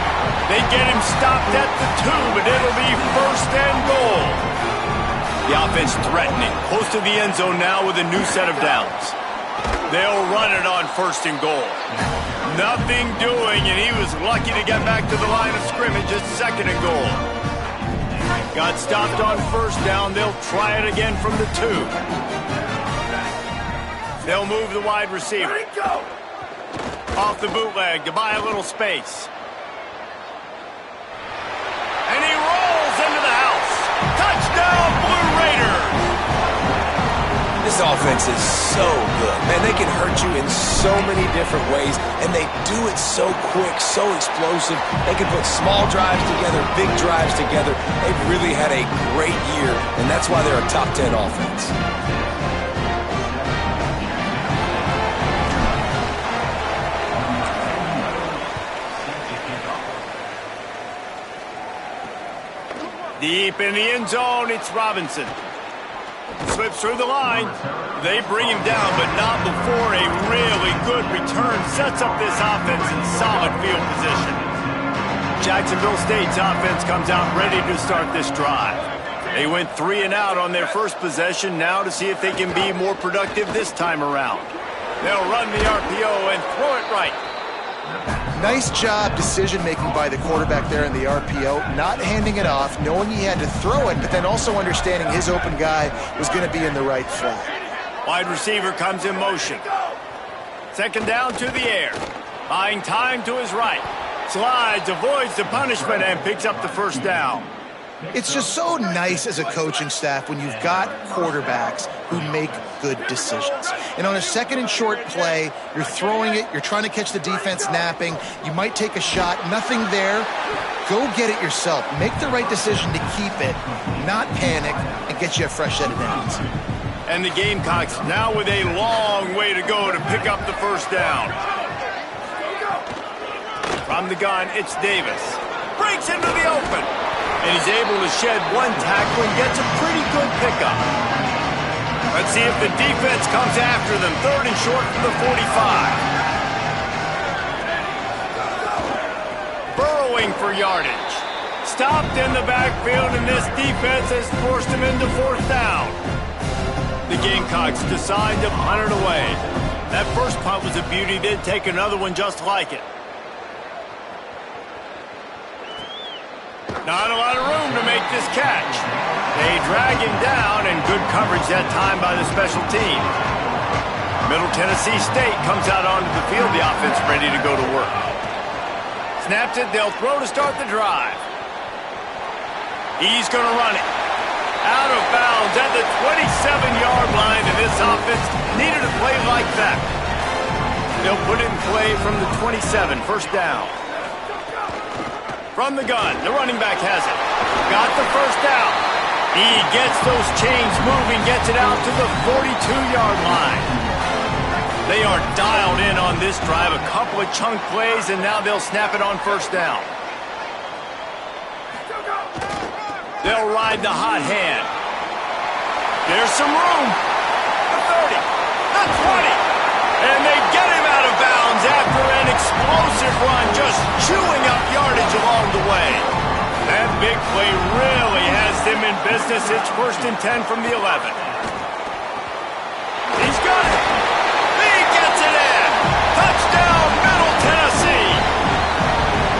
They get him stopped at the 2, but it'll be 1st and goal. The offense threatening. Close to the end zone now with a new set of downs. They'll run it on 1st and goal. Nothing doing, and he was lucky to get back to the line of scrimmage at 2nd and goal. Got stopped on 1st down. They'll try it again from the 2. They'll move the wide receiver. Off the bootleg to buy a little space. And he rolls into the house. Touchdown, Blue Raiders! This offense is so good. Man, they can hurt you in so many different ways, and they do it so quick, so explosive. They can put small drives together, big drives together. They've really had a great year, and that's why they're a top 10 offense. Deep in the end zone, it's Robinson. Slips through the line. They bring him down, but not before a really good return sets up this offense in solid field position. Jacksonville State's offense comes out ready to start this drive. They went 3 and out on their first possession, now to see if they can be more productive this time around. They'll run the RPO and throw it right. Nice job decision-making by the quarterback there in the RPO, not handing it off, knowing he had to throw it, but then also understanding his open guy was going to be in the right flat. Wide receiver comes in motion. Second down to the air. Buying time to his right. Slides, avoids the punishment, and picks up the first down. It's just so nice as a coaching staff when you've got quarterbacks who make good decisions. And on a second and short play, you're throwing it, you're trying to catch the defense napping, you might take a shot, nothing there. Go get it yourself. Make the right decision to keep it, not panic, and get you a fresh set of downs. And the Gamecocks now with a long way to go to pick up the first down. From the gun, it's Davis. Breaks into the open. And he's able to shed one tackle and gets a pretty good pickup. Let's see if the defense comes after them. Third and short from the 45. Burrowing for yardage. Stopped in the backfield, and this defense has forced him into fourth down. The Gamecocks decide to punt it away. That first punt was a beauty. They'd take another one just like it. Not a lot of room to make this catch. They drag him down, and good coverage that time by the special team. Middle Tennessee State comes out onto the field. The offense ready to go to work. Snaps it. They'll throw to start the drive. He's going to run it. Out of bounds at the 27-yard line, and this offense needed a play like that. They'll put it in play from the 27. First down. From the gun, the running back has it. Got the first down. He gets those chains moving, gets it out to the 42-yard line. They are dialed in on this drive. A couple of chunk plays, and now they'll snap it on first down. They'll ride the hot hand. There's some room. The 30, the 20. And they get him out of bounds after an explosive run, just chewing up yardage along the way. That big play really has them in business. It's first and 10 from the 11. He's got it. He gets it in. Touchdown, Middle Tennessee.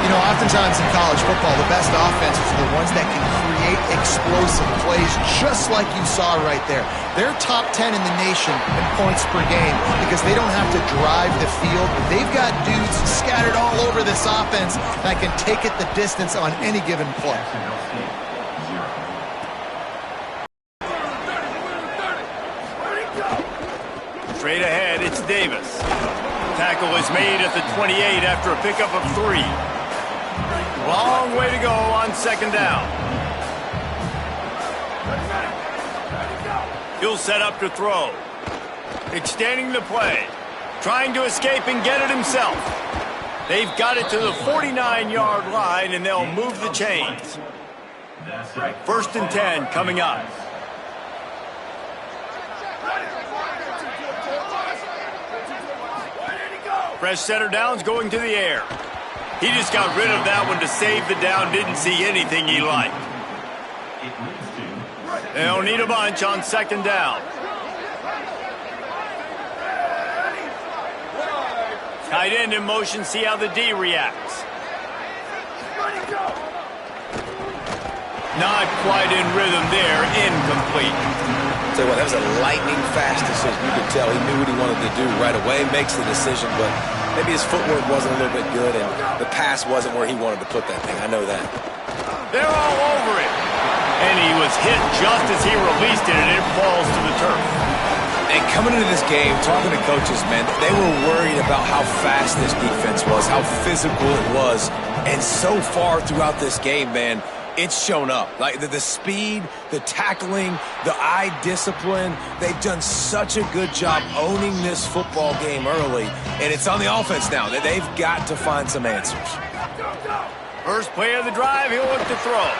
You know, oftentimes in college football, the best offenses are the ones that can create explosive plays, just like you saw right there. They're top 10 in the nation in points per game because they don't have to drive the field. They've got dudes scattered all over this offense that can take it the distance on any given play. Straight ahead, it's Davis. Tackle is made at the 28 after a pickup of 3. Long way to go on second down. He'll set up to throw. Extending the play. Trying to escape and get it himself. They've got it to the 49-yard line, and they'll move the chains. First and 10 coming up. Fresh center down's going to the air. He just got rid of that one to save the down. Didn't see anything he liked. They'll need a bunch on second down. Tight end in motion. See how the D reacts. Not quite in rhythm there. Incomplete. Tell you what, that was a lightning fast decision. You could tell he knew what he wanted to do right away. Makes the decision, but maybe his footwork wasn't a little bit good, and the pass wasn't where he wanted to put that thing. I know that. They're all over it. And he was hit just as he released it, and it falls to the turf. And coming into this game, talking to coaches, man, they were worried about how fast this defense was, how physical it was. And so far throughout this game, man, it's shown up. Like the speed, the tackling, the eye discipline. They've done such a good job owning this football game early. And it's on the offense now that they've got to find some answers. First play of the drive, he'll look to throw.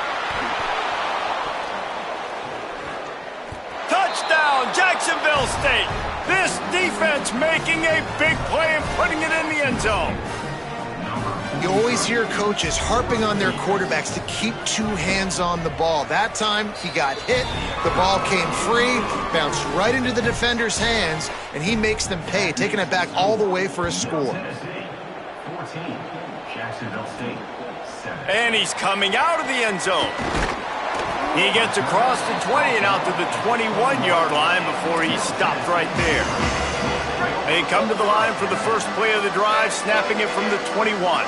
Touchdown, Jacksonville State. This defense making a big play and putting it in the end zone. You always hear coaches harping on their quarterbacks to keep two hands on the ball. That time, he got hit, the ball came free, bounced right into the defender's hands, and he makes them pay, taking it back all the way for a score. 14, Jacksonville State, 7. And he's coming out of the end zone. He gets across the 20 and out to the 21-yard line before he stopped right there. They come to the line for the first play of the drive, snapping it from the 21.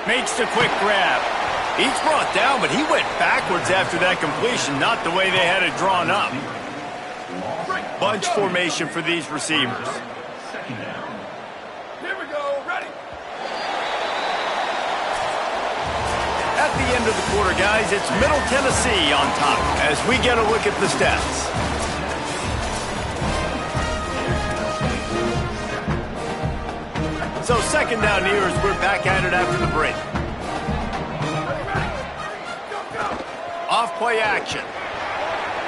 Makes the quick grab. He's brought down, but he went backwards after that completion, not the way they had it drawn up. Bunch formation for these receivers. Second down. Here we go, ready. At the end of the quarter, guys, it's Middle Tennessee on top as we get a look at the stats. So second down here as we're back at it after the break. Off play action.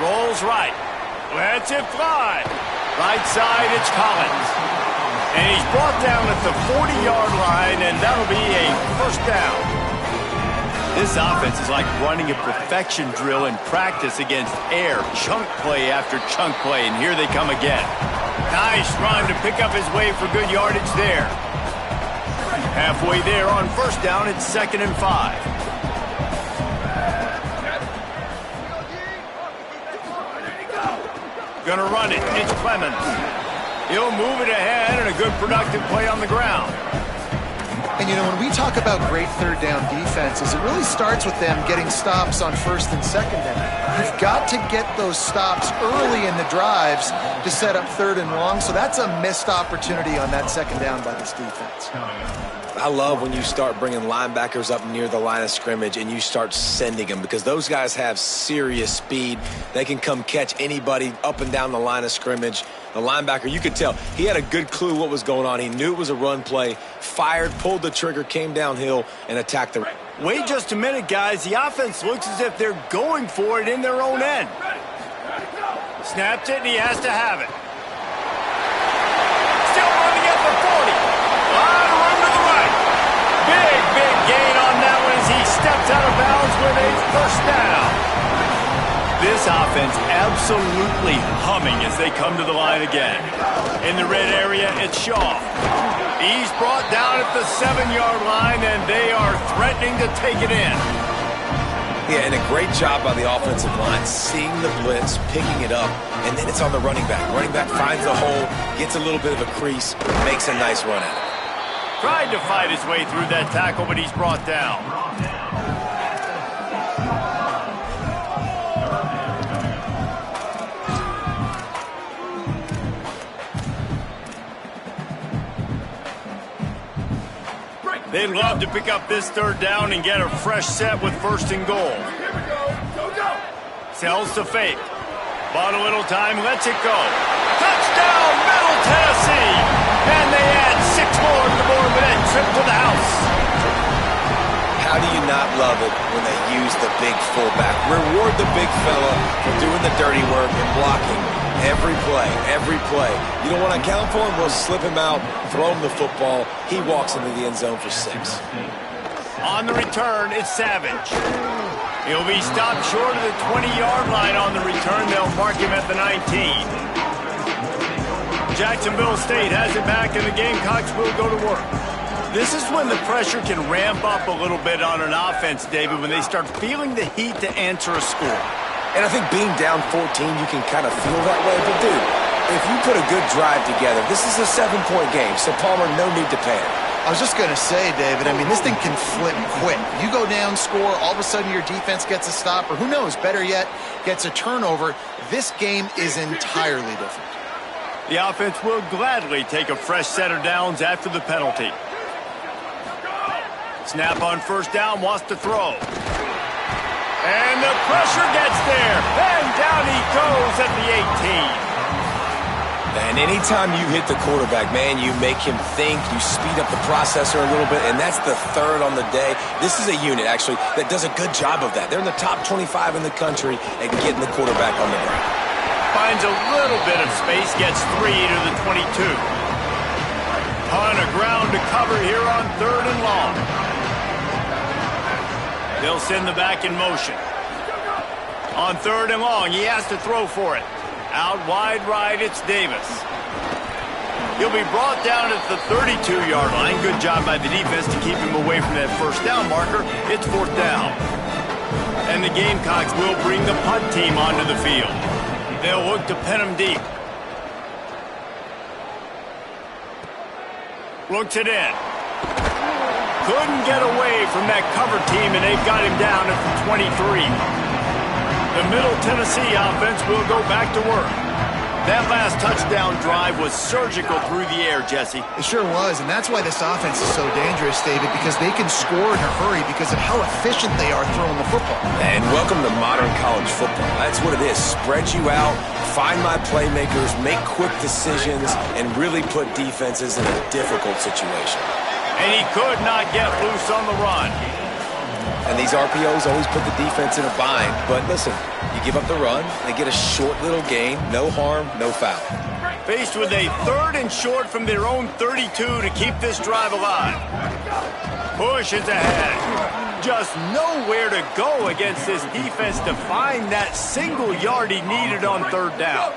Rolls right. Lets it fly. Right side, it's Collins. And he's brought down at the 40-yard line, and that'll be a first down. This offense is like running a perfection drill in practice against air. Chunk play after chunk play, and here they come again. Nice run to pick up his way for good yardage there. Halfway there on first down, it's 2nd and 5. Gonna run it. It's Clemens. He'll move it ahead, and a good productive play on the ground. And, you know, when we talk about great third down defenses, it really starts with them getting stops on first and second down. You've got to get those stops early in the drives to set up third and long, so that's a missed opportunity on that second down by this defense. I love when you start bringing linebackers up near the line of scrimmage and you start sending them because those guys have serious speed. They can come catch anybody up and down the line of scrimmage. The linebacker, you could tell, he had a good clue what was going on. He knew it was a run play, fired, pulled the trigger, came downhill, and attacked the... Wait just a minute, guys. The offense looks as if they're going for it in their own end. Snapped it, and he has to have it. Still running at the 40. On run to the right. Big gain on that one as he steps out of bounds with a first down. This offense absolutely humming as they come to the line again. In the red area, it's Shaw. He's brought down at the 7-yard line, and they are threatening to take it in. Yeah, and a great job by the offensive line, seeing the blitz, picking it up, and then it's on the running back. Running back finds the hole, gets a little bit of a crease, makes a nice run at it. Tried to fight his way through that tackle, but he's brought down. They'd love to pick up this third down and get a fresh set with first and goal. Here we go. Go. Sells to fake. Bought a little time, lets it go. Touchdown, Middle Tennessee! And they add 6 more to the board with that trip to the house. How do you not love it when they use the big fullback? Reward the big fella for doing the dirty work and blocking every play, every play. You don't want to account for him? We'll slip him out, throw him the football. He walks into the end zone for 6. On the return, it's Savage. He'll be stopped short of the 20-yard line on the return. They'll mark him at the 19. Jacksonville State has it back, and the Gamecocks will go to work. This is when the pressure can ramp up a little bit on an offense, David, when they start feeling the heat to answer a score. And I think being down 14, you can kind of feel that way. But, dude, if you put a good drive together, this is a 7-point game, so Palmer, no need to panic. I was just going to say, David, I mean, this thing can flip quick. You go down, score, all of a sudden your defense gets a stop, or who knows, better yet, gets a turnover. This game is entirely different. The offense will gladly take a fresh set of downs after the penalty. Snap on first down, wants to throw. And the pressure gets there. And down he goes at the 18. And anytime you hit the quarterback, man, you make him think, you speed up the processor a little bit, and that's the third on the day. This is a unit, actually, that does a good job of that. They're in the top 25 in the country at getting the quarterback on the ground. Finds a little bit of space, gets 3 to the 22. Ton of ground to cover here on 3rd and long. They'll send the back in motion. On 3rd and long, he has to throw for it. Out wide right, it's Davis. He'll be brought down at the 32-yard line. Good job by the defense to keep him away from that first down marker. It's 4th down. And the Gamecocks will bring the punt team onto the field. They'll look to pin him deep. Looks it in. Couldn't get away from that cover team, and they've got him down at the 23. The Middle Tennessee offense will go back to work. That last touchdown drive was surgical through the air, Jesse. It sure was, and that's why this offense is so dangerous, David, because they can score in a hurry because of how efficient they are throwing the football. And welcome to modern college football. That's what it is. Spread you out, find my playmakers, make quick decisions, and really put defenses in a difficult situation. And he could not get loose on the run. And these RPOs always put the defense in a bind. But listen, you give up the run, they get a short little gain, no harm, no foul. Faced with a 3rd and short from their own 32 to keep this drive alive. Push is ahead. Just nowhere to go against this defense to find that single yard he needed on 3rd down.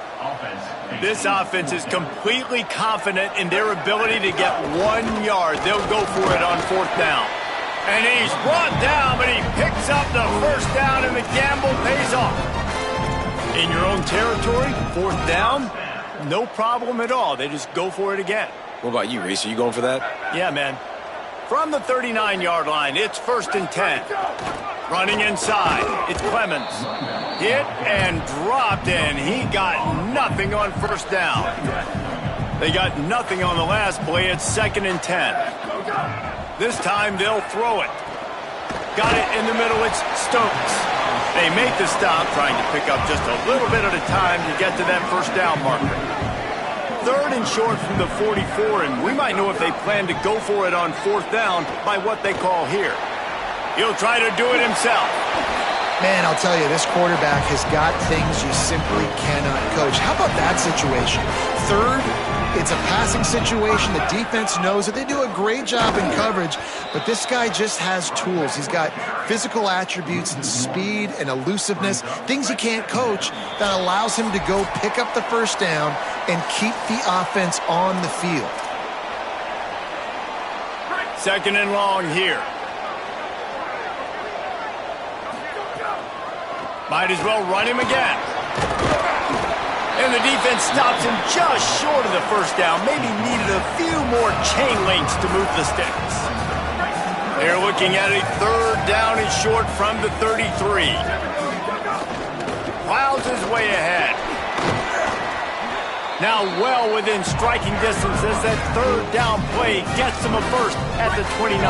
This offense is completely confident in their ability to get 1 yard. They'll go for it on 4th down. And he's brought down, but he picks up the first down, and the gamble pays off. In your own territory, 4th down, no problem at all. They just go for it again. What about you, Reese? Are you going for that? Yeah, man. From the 39-yard line, it's 1st and 10. Running inside, it's Clemens. Hit and dropped, and he got nothing on 1st down. They got nothing on the last play. It's 2nd and 10. This time they'll throw it. Got it in the middle. It's Stokes. They make the stop, trying to pick up just a little bit at a time to get to that first down marker. 3rd and short from the 44, and we might know if they plan to go for it on 4th down by what they call here. He'll try to do it himself. Man, I'll tell you, this quarterback has got things you simply cannot coach. How about that situation? 3rd, it's a passing situation. The defense knows that they do a great job in coverage, but this guy just has tools. He's got physical attributes and speed and elusiveness, things he can't coach, that allows him to go pick up the first down and keep the offense on the field. 2nd and long here. Might as well run him again. And the defense stops him just short of the first down. Maybe needed a few more chain links to move the sticks. They're looking at a 3rd down and short from the 33. Plows his way ahead. Now well within striking distance as that 3rd down play gets him a first at the 29.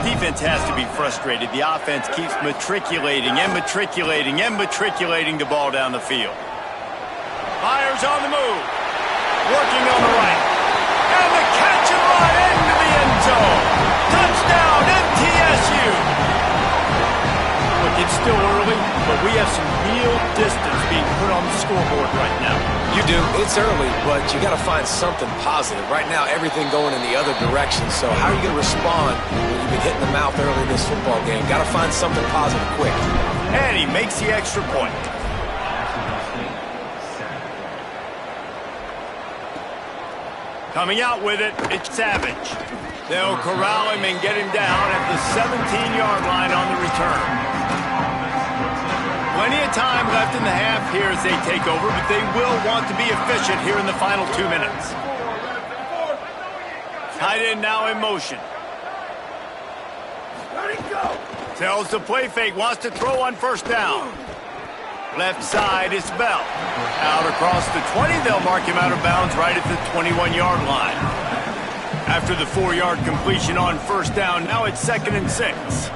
Defense has to be frustrated. The offense keeps matriculating and matriculating and matriculating the ball down the field. Myers on the move. Working on the right. And the catch and run into the end zone. Touchdown, MTSU. Look, it's still early, but we have some real distance being put on the scoreboard right now. You do. It's early, but you got to find something positive. Right now, everything going in the other direction. So how are you going to respond when you've been hitting the mouth early in this football game? Got to find something positive quick. And he makes the extra point. Coming out with it, it's Savage. They'll corral him and get him down at the 17-yard line on the return. Plenty of time left in the half here as they take over, but they will want to be efficient here in the final 2 minutes. Tight end now in motion. Ready, go. Tells the play fake, wants to throw on first down. Left side is Bell. Out across the 20, they'll mark him out of bounds right at the 21-yard line. After the 4-yard completion on first down, now it's 2nd and 6.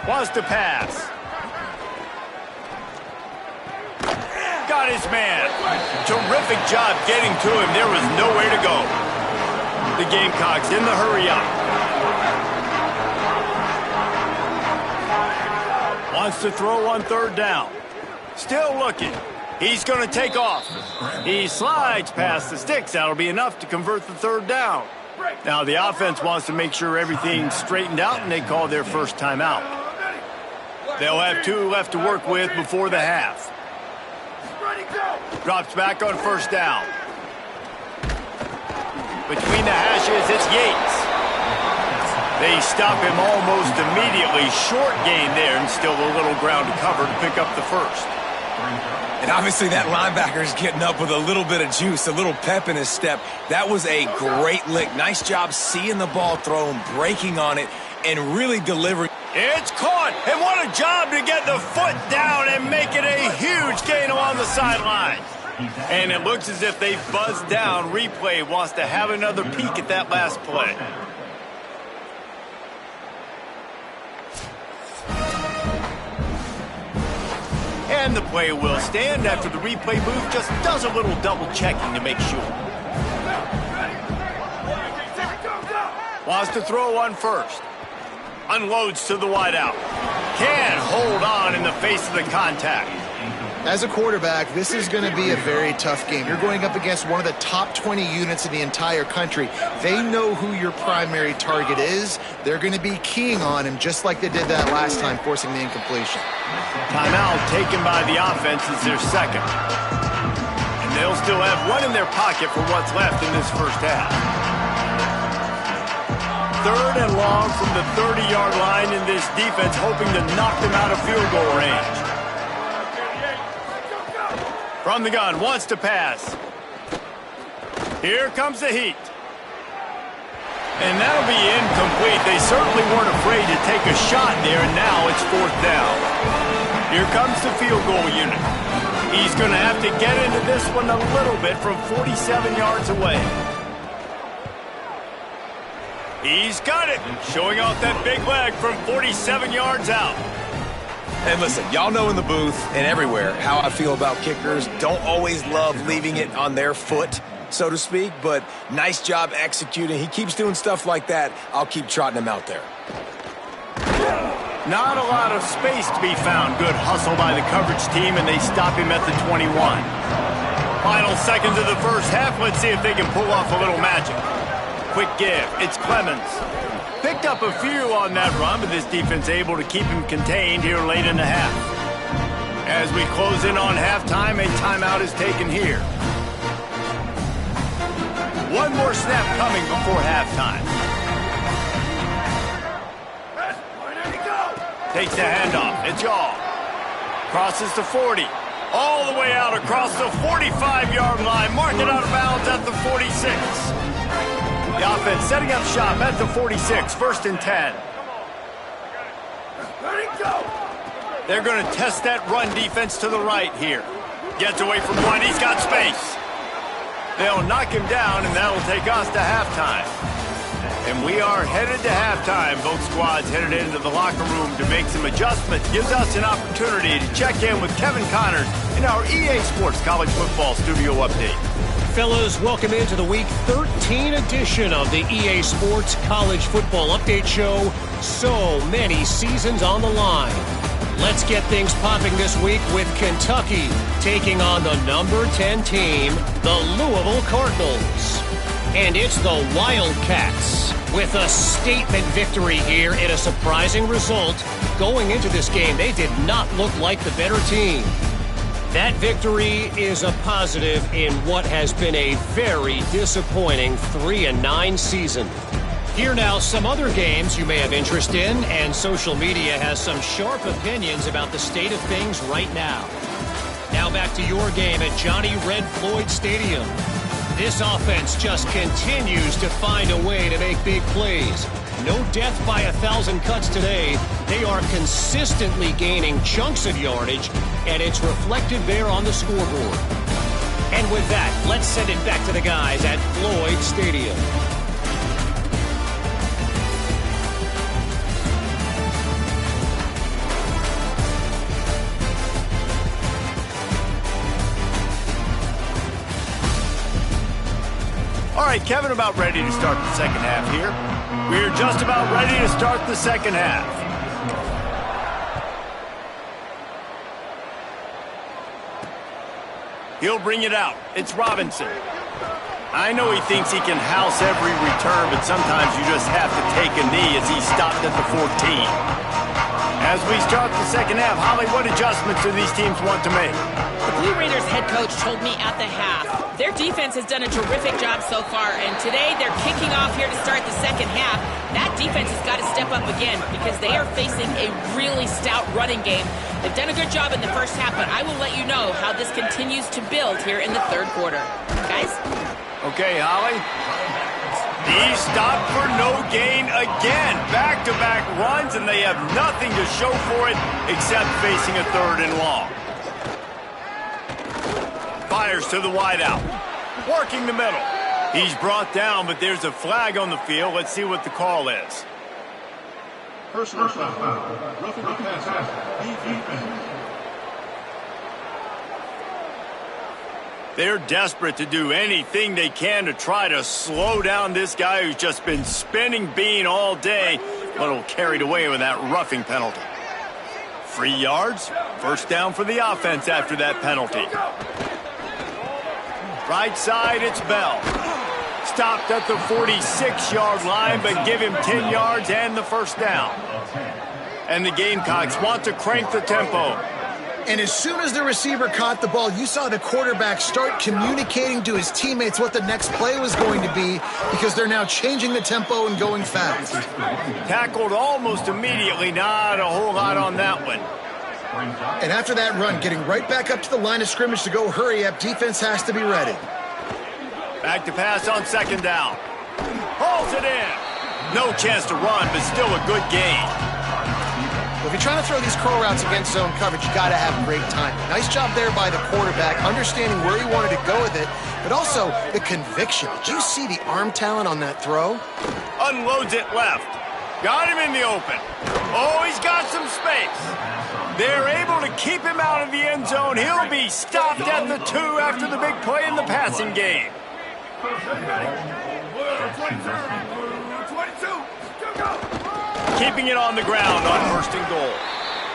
Wants to pass. Got his man. Terrific job getting to him. There was nowhere to go. The Gamecocks in the hurry up. Wants to throw on 3rd down. Still looking. He's going to take off. He slides past the sticks. That'll be enough to convert the 3rd down. Now the offense wants to make sure everything's straightened out, and they call their first timeout. They'll have 2 left to work with before the half. Drops back on first down. Between the hashes, it's Yates. They stop him almost immediately. Short gain there, and still a little ground to cover to pick up the first. And obviously that linebacker's getting up with a little bit of juice, a little pep in his step. That was a great lick. Nice job seeing the ball thrown, breaking on it, and really delivering. It's caught, and what a job to get the foot down and make it a huge gain along the sideline. And it looks as if they've buzzed down. Replay wants to have another peek at that last play. And the play will stand after the replay booth just does a little double checking to make sure. Wants to throw on first. Unloads to the wideout. Can't hold on in the face of the contact. As a quarterback, this is going to be a very tough game. You're going up against one of the top 20 units in the entire country. They know who your primary target is. They're going to be keying on him just like they did that last time, forcing the incompletion. Timeout taken by the offense is their second. And they'll still have one in their pocket for what's left in this first half. 3rd and long from the 30-yard line in this defense, hoping to knock them out of field goal range. From the gun, wants to pass. Here comes the heat. And that'll be incomplete. They certainly weren't afraid to take a shot there, and now it's 4th down. Here comes the field goal unit. He's going to have to get into this one a little bit from 47 yards away. He's got it, showing off that big leg from 47 yards out. And listen, y'all know in the booth and everywhere how I feel about kickers. Don't always love leaving it on their foot, so to speak, but nice job executing. He keeps doing stuff like that. I'll keep trotting him out there. Not a lot of space to be found. Good hustle by the coverage team, and they stop him at the 21. Final seconds of the first half. Let's see if they can pull off a little magic. Quick give. It's Clemens. Picked up a few on that run, but this defense able to keep him contained here late in the half. As we close in on halftime, a timeout is taken here. One more snap coming before halftime. Takes the handoff. It's Yaw. Crosses the 40. All the way out across the 45-yard line. Mark it out of bounds at the 46. The offense setting up shop at the 46, 1st and 10. They're going to test that run defense to the right here. Gets away from one. He's got space. They'll knock him down, and that'll take us to halftime. And we are headed to halftime. Both squads headed into the locker room to make some adjustments. Gives us an opportunity to check in with Kevin Connors in our EA Sports College Football Studio Update. Fellas, welcome into the Week 13 edition of the EA Sports College Football Update Show. So many seasons on the line. Let's get things popping this week with Kentucky taking on the number 10 team, the Louisville Cardinals. And it's the Wildcats with a statement victory here in a surprising result. Going into this game, they did not look like the better team. That victory is a positive in what has been a very disappointing 3-9 season. Here now, some other games you may have interest in, and social media has some sharp opinions about the state of things right now. Now back to your game at Johnny Red Floyd Stadium. This offense just continues to find a way to make big plays. No death by 1,000 cuts today. They are consistently gaining chunks of yardage, and it's reflected there on the scoreboard. And with that, let's send it back to the guys at Floyd Stadium. All right, Kevin, about ready to start the second half here. We're just about ready to start the second half. He'll bring it out. It's Robinson. I know he thinks he can house every return, but sometimes you just have to take a knee as he stopped at the 14. As we start the second half, Holly, what adjustments do these teams want to make? The Blue Raiders head coach told me at the half, their defense has done a terrific job so far, and today they're kicking off here to start the second half. That defense has got to step up again because they are facing a really stout running game. They've done a good job in the first half, but I will let you know how this continues to build here in the third quarter. Guys? Okay, Holly. He stopped for no gain again. Back-to-back runs, and they have nothing to show for it except facing a third and long. Fires to the wideout. Working the middle. He's brought down, but there's a flag on the field. Let's see what the call is. Personal foul. Roughing the passer. Defense. They're desperate to do anything they can to try to slow down this guy who's just been spinning bean all day. A little carried away with that roughing penalty. 3 yards. First down for the offense after that penalty. Right side, it's Bell. Stopped at the 46-yard line, but give him 10 yards and the first down. And the Gamecocks want to crank the tempo. And as soon as the receiver caught the ball, you saw the quarterback start communicating to his teammates what the next play was going to be because they're now changing the tempo and going fast. Tackled almost immediately. Not a whole lot on that one. And after that run, getting right back up to the line of scrimmage to go hurry up, defense has to be ready. Back to pass on second down. Hauls it in. No chance to run, but still a good gain. If you're trying to throw these curl routes against zone coverage, you got to have great timing. Nice job there by the quarterback, understanding where he wanted to go with it, but also the conviction. Did you see the arm talent on that throw? Unloads it left. Got him in the open. Oh, he's got some space. They're able to keep him out of the end zone. He'll be stopped at the 2 after the big play in the passing game. 22. Go. Keeping it on the ground on first and goal.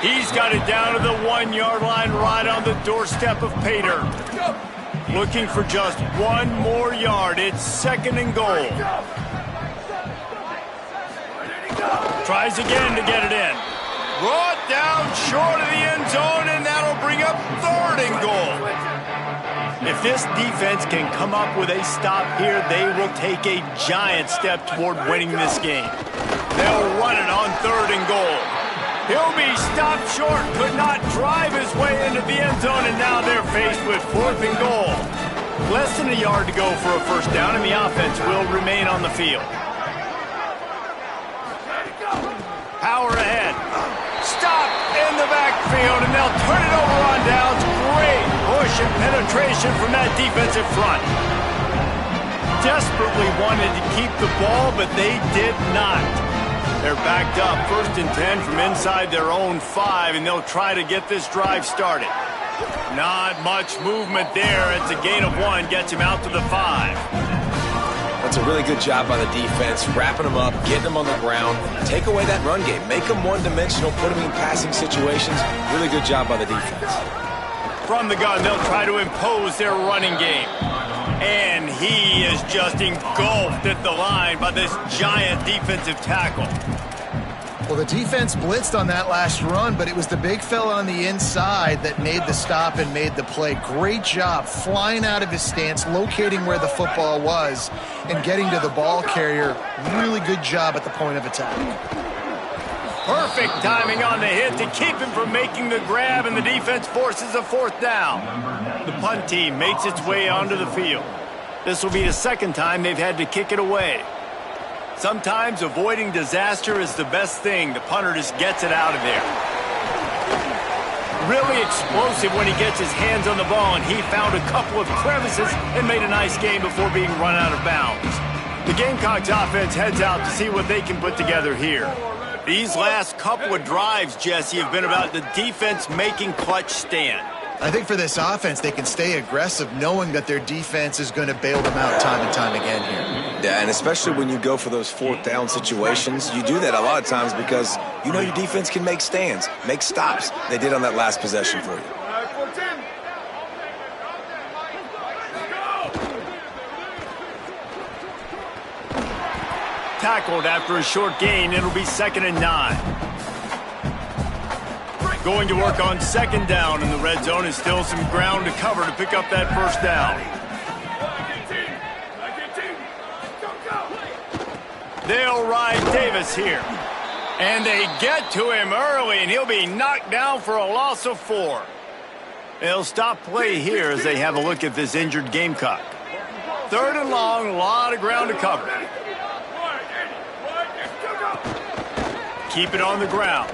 He's got it down to the 1-yard line right on the doorstep of Pater. Looking for just 1 more yard. It's second and goal. Tries again to get it in. Brought down short of the end zone, and that'll bring up third and goal. If this defense can come up with a stop here, they will take a giant step toward winning this game. They'll run it on third and goal. He'll be stopped short, could not drive his way into the end zone, and now they're faced with fourth and goal. Less than a yard to go for a first down, and the offense will remain on the field. Power ahead. Stop in the backfield, and they'll turn it over on downs. Great push and penetration from that defensive front. Desperately wanted to keep the ball, but they did not. They're backed up, 1st and 10 from inside their own 5, and they'll try to get this drive started. Not much movement there. It's a gain of 1, gets him out to the 5. That's a really good job by the defense, wrapping them up, getting them on the ground, take away that run game, make them one-dimensional, put them in passing situations. Really good job by the defense. From the gun, they'll try to impose their running game. And he is just engulfed at the line by this giant defensive tackle. Well, the defense blitzed on that last run, but it was the big fella on the inside that made the stop and made the play. Great job flying out of his stance, locating where the football was, and getting to the ball carrier. Really good job at the point of attack. Perfect timing on the hit to keep him from making the grab, and the defense forces a 4th down. The punt team makes its way onto the field. This will be the second time they've had to kick it away. Sometimes avoiding disaster is the best thing. The punter just gets it out of there. Really explosive when he gets his hands on the ball, and he found a couple of crevices and made a nice game before being run out of bounds. The Gamecocks offense heads out to see what they can put together here. These last couple of drives, Jesse, have been about the defense making clutch stand. I think for this offense, they can stay aggressive knowing that their defense is going to bail them out time and time again here. Yeah, and especially when you go for those fourth down situations, you do that a lot of times because you know your defense can make stands, make stops. They did on that last possession for you. Tackled after a short gain. It'll be 2nd and 9. Going to work on 2nd down in the red zone is still some ground to cover to pick up that first down. They'll ride Davis here. And they get to him early, and he'll be knocked down for a loss of 4. They'll stop play here as they have a look at this injured Gamecock. 3rd and long, a lot of ground to cover. Keep it on the ground.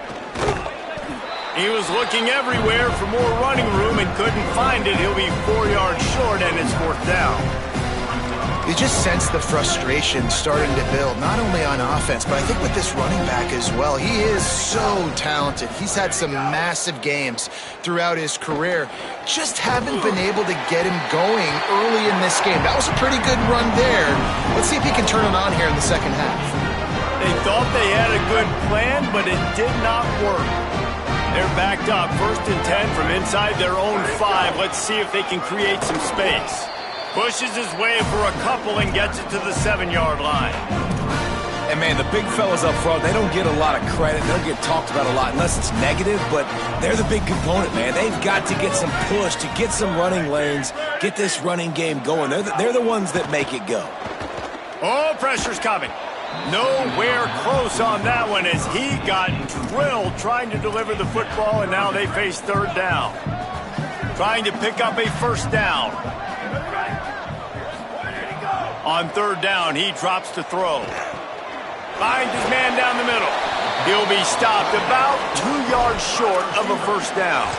He was looking everywhere for more running room and couldn't find it. He'll be 4 yards short, and it's 4th down. You just sense the frustration starting to build, not only on offense, but I think with this running back as well. He is so talented. He's had some massive games throughout his career. Just haven't been able to get him going early in this game. That was a pretty good run there. Let's see if he can turn it on here in the second half. They thought they had a good plan, but it did not work. They're backed up, 1st and 10 from inside their own 5. Let's see if they can create some space. Pushes his way for a couple and gets it to the 7-yard line. And, man, the big fellas up front, they don't get a lot of credit. They don't get talked about a lot unless it's negative, but they're the big component, man. They've got to get some push, to get some running lanes, get this running game going. They're the ones that make it go. Oh, pressure's coming. Nowhere close on that one as he got drilled trying to deliver the football, and now they face 3rd down. Trying to pick up a 1st down. On 3rd down, he drops to throw. Finds his man down the middle. He'll be stopped about 2 yards short of a 1st down.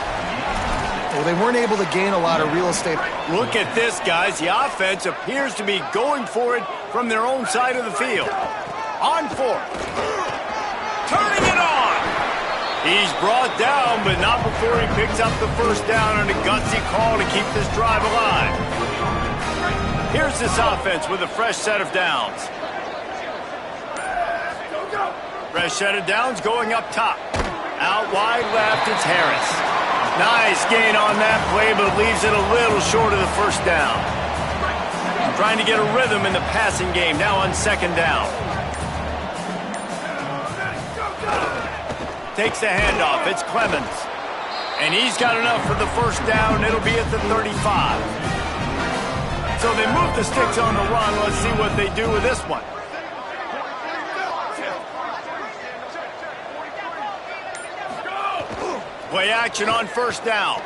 Well, they weren't able to gain a lot of real estate. Look at this, guys. The offense appears to be going for it from their own side of the field. On 4th. Turning it on. He's brought down, but not before he picks up the 1st down on a gutsy call to keep this drive alive. Here's this offense with a fresh set of downs. Fresh set of downs going up top. Out wide left, it's Harris. Nice gain on that play, but leaves it a little short of the 1st down. Trying to get a rhythm in the passing game, now on 2nd down. Takes the handoff, it's Clemens. And he's got enough for the 1st down, it'll be at the 35. So they move the sticks on the run, let's see what they do with this one. Play action on 1st down.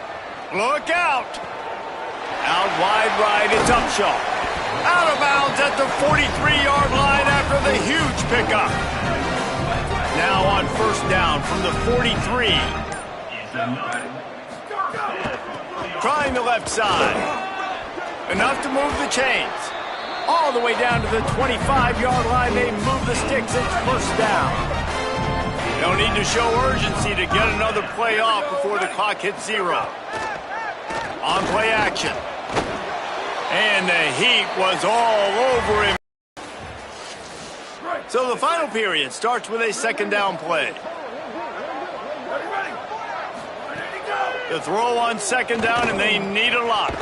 Look out. Out wide right, it's Upshaw. Out of bounds at the 43-yard line after the huge pickup. Now on 1st down from the 43. Trying the left side. Enough to move the chains. All the way down to the 25-yard line, they move the sticks, it's 1st down. They'll need to show urgency to get another play off before the clock hits 0. On play action. And the heat was all over him. So the final period starts with a 2nd down play. The throw on 2nd down, and they need a lot.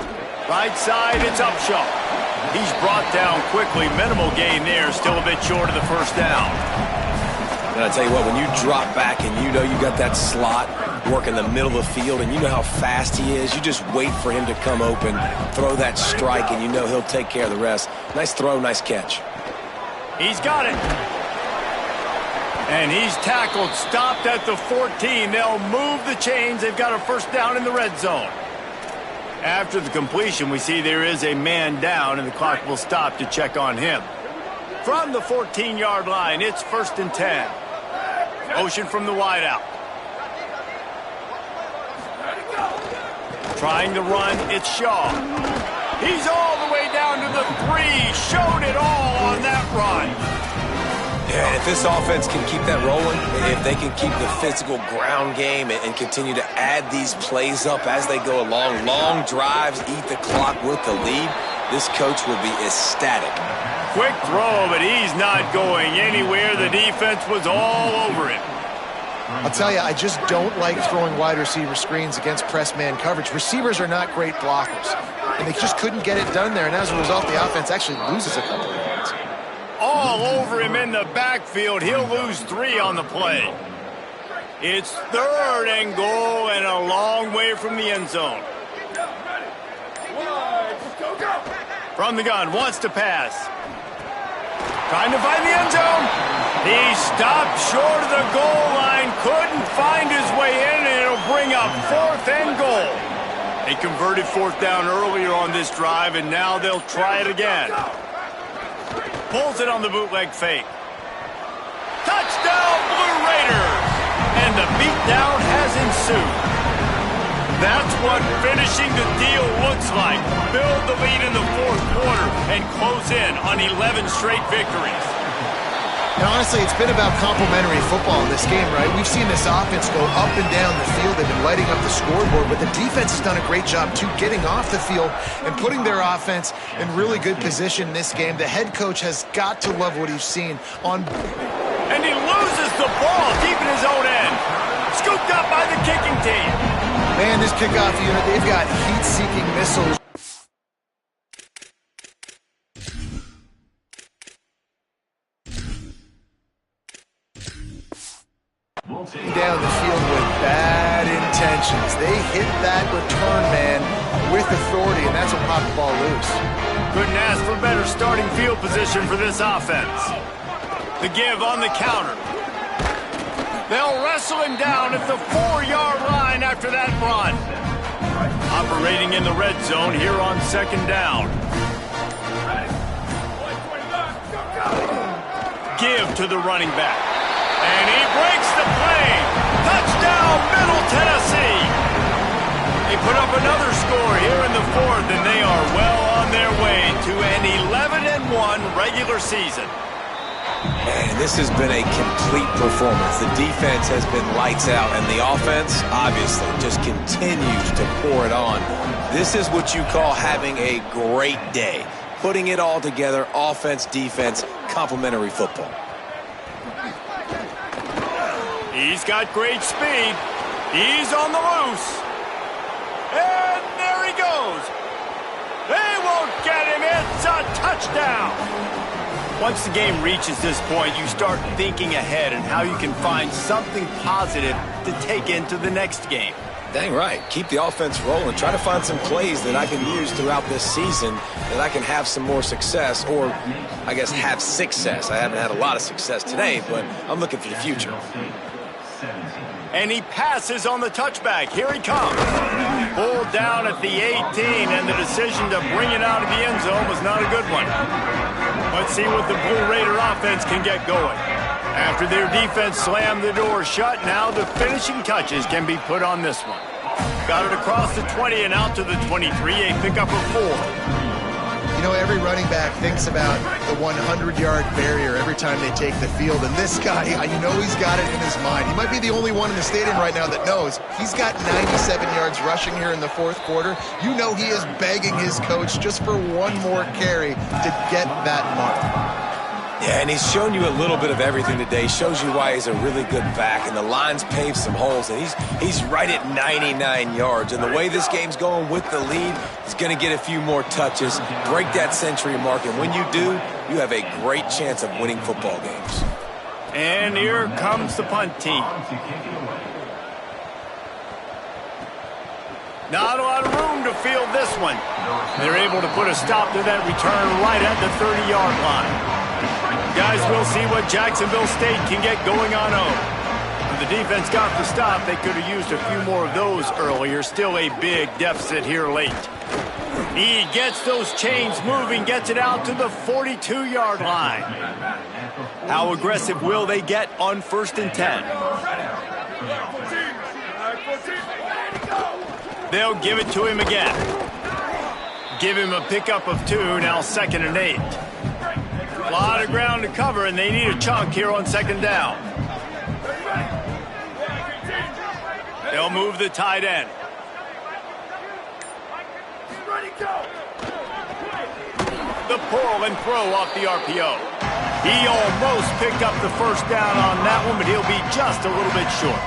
Right side, it's Upshaw. He's brought down quickly. Minimal gain there, still a bit short of the 1st down. And I tell you what, when you drop back and you know you got that slot working the middle of the field and you know how fast he is, you just wait for him to come open, throw that strike, and you know he'll take care of the rest. Nice throw, nice catch. He's got it. And he's tackled, stopped at the 14. They'll move the chains. They've got a 1st down in the red zone. After the completion, we see there is a man down, and the clock will stop to check on him. From the 14-yard line, it's 1st and 10. Motion from the wideout. Trying to run, it's Shaw. He's all the way down to the 3. Showed it all on that run. Yeah, and if this offense can keep that rolling, and if they can keep the physical ground game and continue to add these plays up as they go along, long drives, eat the clock with the lead, this coach will be ecstatic. Quick throw, but he's not going anywhere. The defense was all over him. I'll tell you, I just don't like throwing wide receiver screens against press man coverage. Receivers are not great blockers, and they just couldn't get it done there, and as a result, the offense actually loses a couple of yards. All over him in the backfield. He'll lose 3 on the play. It's 3rd and goal and a long way from the end zone. From the gun, wants to pass. Trying to find the end zone. He stopped short of the goal line, couldn't find his way in, and it'll bring up 4th and goal. They converted 4th down earlier on this drive, and now they'll try it again. Pulls it on the bootleg fake. Touchdown, Blue Raiders! And the beatdown has ensued. That's what finishing the deal looks like. Build the lead in the 4th quarter and close in on 11 straight victories. And honestly, it's been about complementary football in this game, right? We've seen this offense go up and down the field. They've been lighting up the scoreboard, but the defense has done a great job, too, getting off the field and putting their offense in really good position in this game. The head coach has got to love what he's seen on... And he loses the ball deep in his own end. Scooped up by the kicking team. Man, this kickoff unit, they've got heat-seeking missiles. Down the field with bad intentions. They hit that return man with authority, and that's what popped the ball loose. Couldn't ask for better starting field position for this offense. The give on the counter. They'll wrestle him down at the 4-yard line after that run. Operating in the red zone here on 2nd down. Give to the running back. And he breaks the play. Touchdown, Middle Tennessee. They put up another score here in the 4th, and they are well on their way to an 11-1 regular season. And this has been a complete performance. The defense has been lights out, and the offense, obviously, just continues to pour it on. This is what you call having a great day. Putting it all together, offense, defense, complementary football. He's got great speed. He's on the loose. And there he goes. They won't get him. It's a touchdown. Once the game reaches this point, you start thinking ahead and how you can find something positive to take into the next game. Dang right. Keep the offense rolling. Try to find some plays that I can use throughout this season that I can have some more success, or I guess have success. I haven't had a lot of success today, but I'm looking for the future. And he passes on the touchback. Here he comes. Pulled down at the 18, and the decision to bring it out of the end zone was not a good one. Let's see what the Blue Raider offense can get going. After their defense slammed the door shut, now the finishing touches can be put on this one. Got it across the 20 and out to the 23, a pickup of 4. You know, every running back thinks about the 100-yard barrier every time they take the field, and this guy, you know he's got it in his mind. He might be the only one in the stadium right now that knows he's got 97 yards rushing here in the 4th quarter. You know he is begging his coach just for one more carry to get that mark. Yeah, and he's shown you a little bit of everything today. Shows you why he's a really good back, and the line's paved some holes, and he's right at 99 yards. And the way this game's going with the lead, he's going to get a few more touches, break that century mark, and when you do, you have a great chance of winning football games. And here comes the punt team. Not a lot of room to field this one. They're able to put a stop to that return right at the 30-yard line. Guys, we'll see what Jacksonville State can get going on. The defense got the stop. They could have used a few more of those earlier. Still a big deficit here late. He gets those chains moving, gets it out to the 42-yard line. How aggressive will they get on 1st and 10? They'll give it to him again. Give him a pickup of 2, now 2nd and 8. A lot of ground to cover, and they need a chunk here on 2nd down. They'll move the tight end. The pull and throw off the RPO. He almost picked up the 1st down on that one, but he'll be just a little bit short.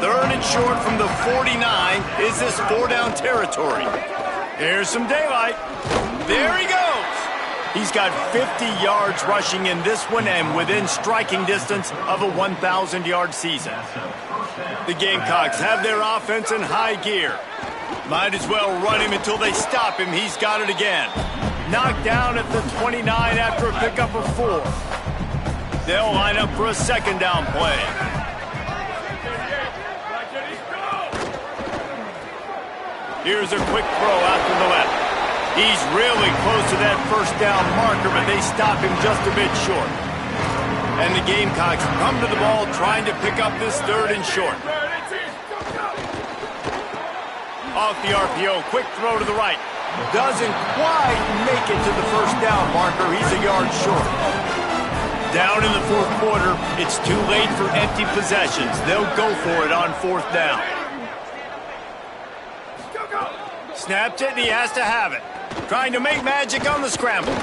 3rd and short from the 49. Is this 4-down territory? Here's some daylight. There he goes. He's got 50 yards rushing in this one and within striking distance of a 1,000-yard season. The Gamecocks have their offense in high gear. Might as well run him until they stop him. He's got it again. Knocked down at the 29 after a pickup of 4. They'll line up for a 2nd down play. Here's a quick throw out to the left. He's really close to that 1st down marker, but they stop him just a bit short. And the Gamecocks come to the ball trying to pick up this 3rd and short. Off the RPO, quick throw to the right. Doesn't quite make it to the 1st down marker. He's a yard short. Down in the 4th quarter, it's too late for empty possessions. They'll go for it on 4th down. Snapped it, and he has to have it. Trying to make magic on the scramble.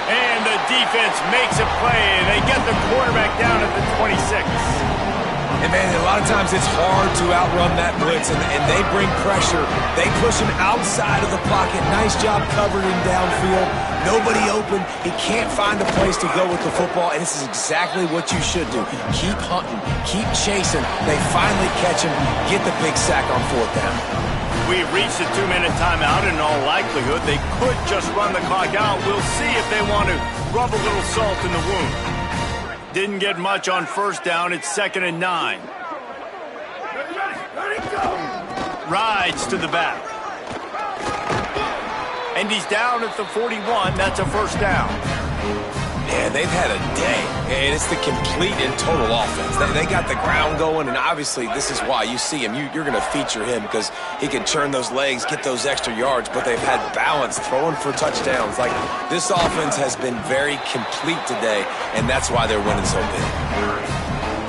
And the defense makes a play, and they get the quarterback down at the 26. And, man, a lot of times it's hard to outrun that blitz, and they bring pressure. They push him outside of the pocket. Nice job covering him downfield. Nobody open. He can't find a place to go with the football, and this is exactly what you should do. Keep hunting. Keep chasing. They finally catch him. Get the big sack on 4th down. We've reached a 2-minute timeout. In all likelihood, they could just run the clock out. We'll see if they want to rub a little salt in the wound. Didn't get much on 1st down. It's 2nd and 9. Rides to the back. And he's down at the 41. That's a 1st down. Yeah, they've had a day, and it's the complete and total offense. They got the ground going, and obviously this is why you see him. You're going to feature him because he can churn those legs, get those extra yards, but they've had balance, throwing for touchdowns. Like, this offense has been very complete today, and that's why they're winning so big.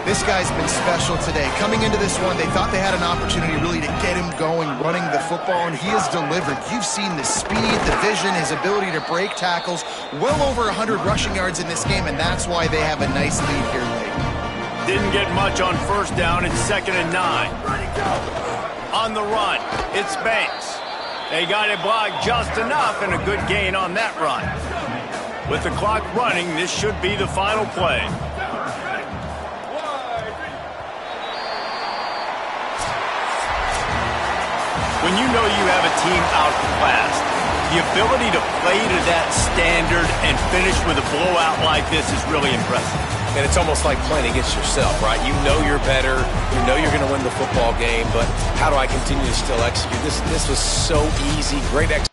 This guy's been special today. Coming into this one, they thought they had an opportunity really to get him going, running the football, and he has delivered. You've seen the speed, the vision, his ability to break tackles. Well over 100 rushing yards in this game, and that's why they have a nice lead here late. Didn't get much on 1st down. It's 2nd and 9. On the run, it's Banks. They got it blocked just enough, and a good gain on that run. With the clock running, this should be the final play. When you know you have a team outclassed, the ability to play to that standard and finish with a blowout like this is really impressive. And it's almost like playing against yourself, right? You know you're better. You know you're going to win the football game, but how do I continue to still execute? This was so easy. Great execution.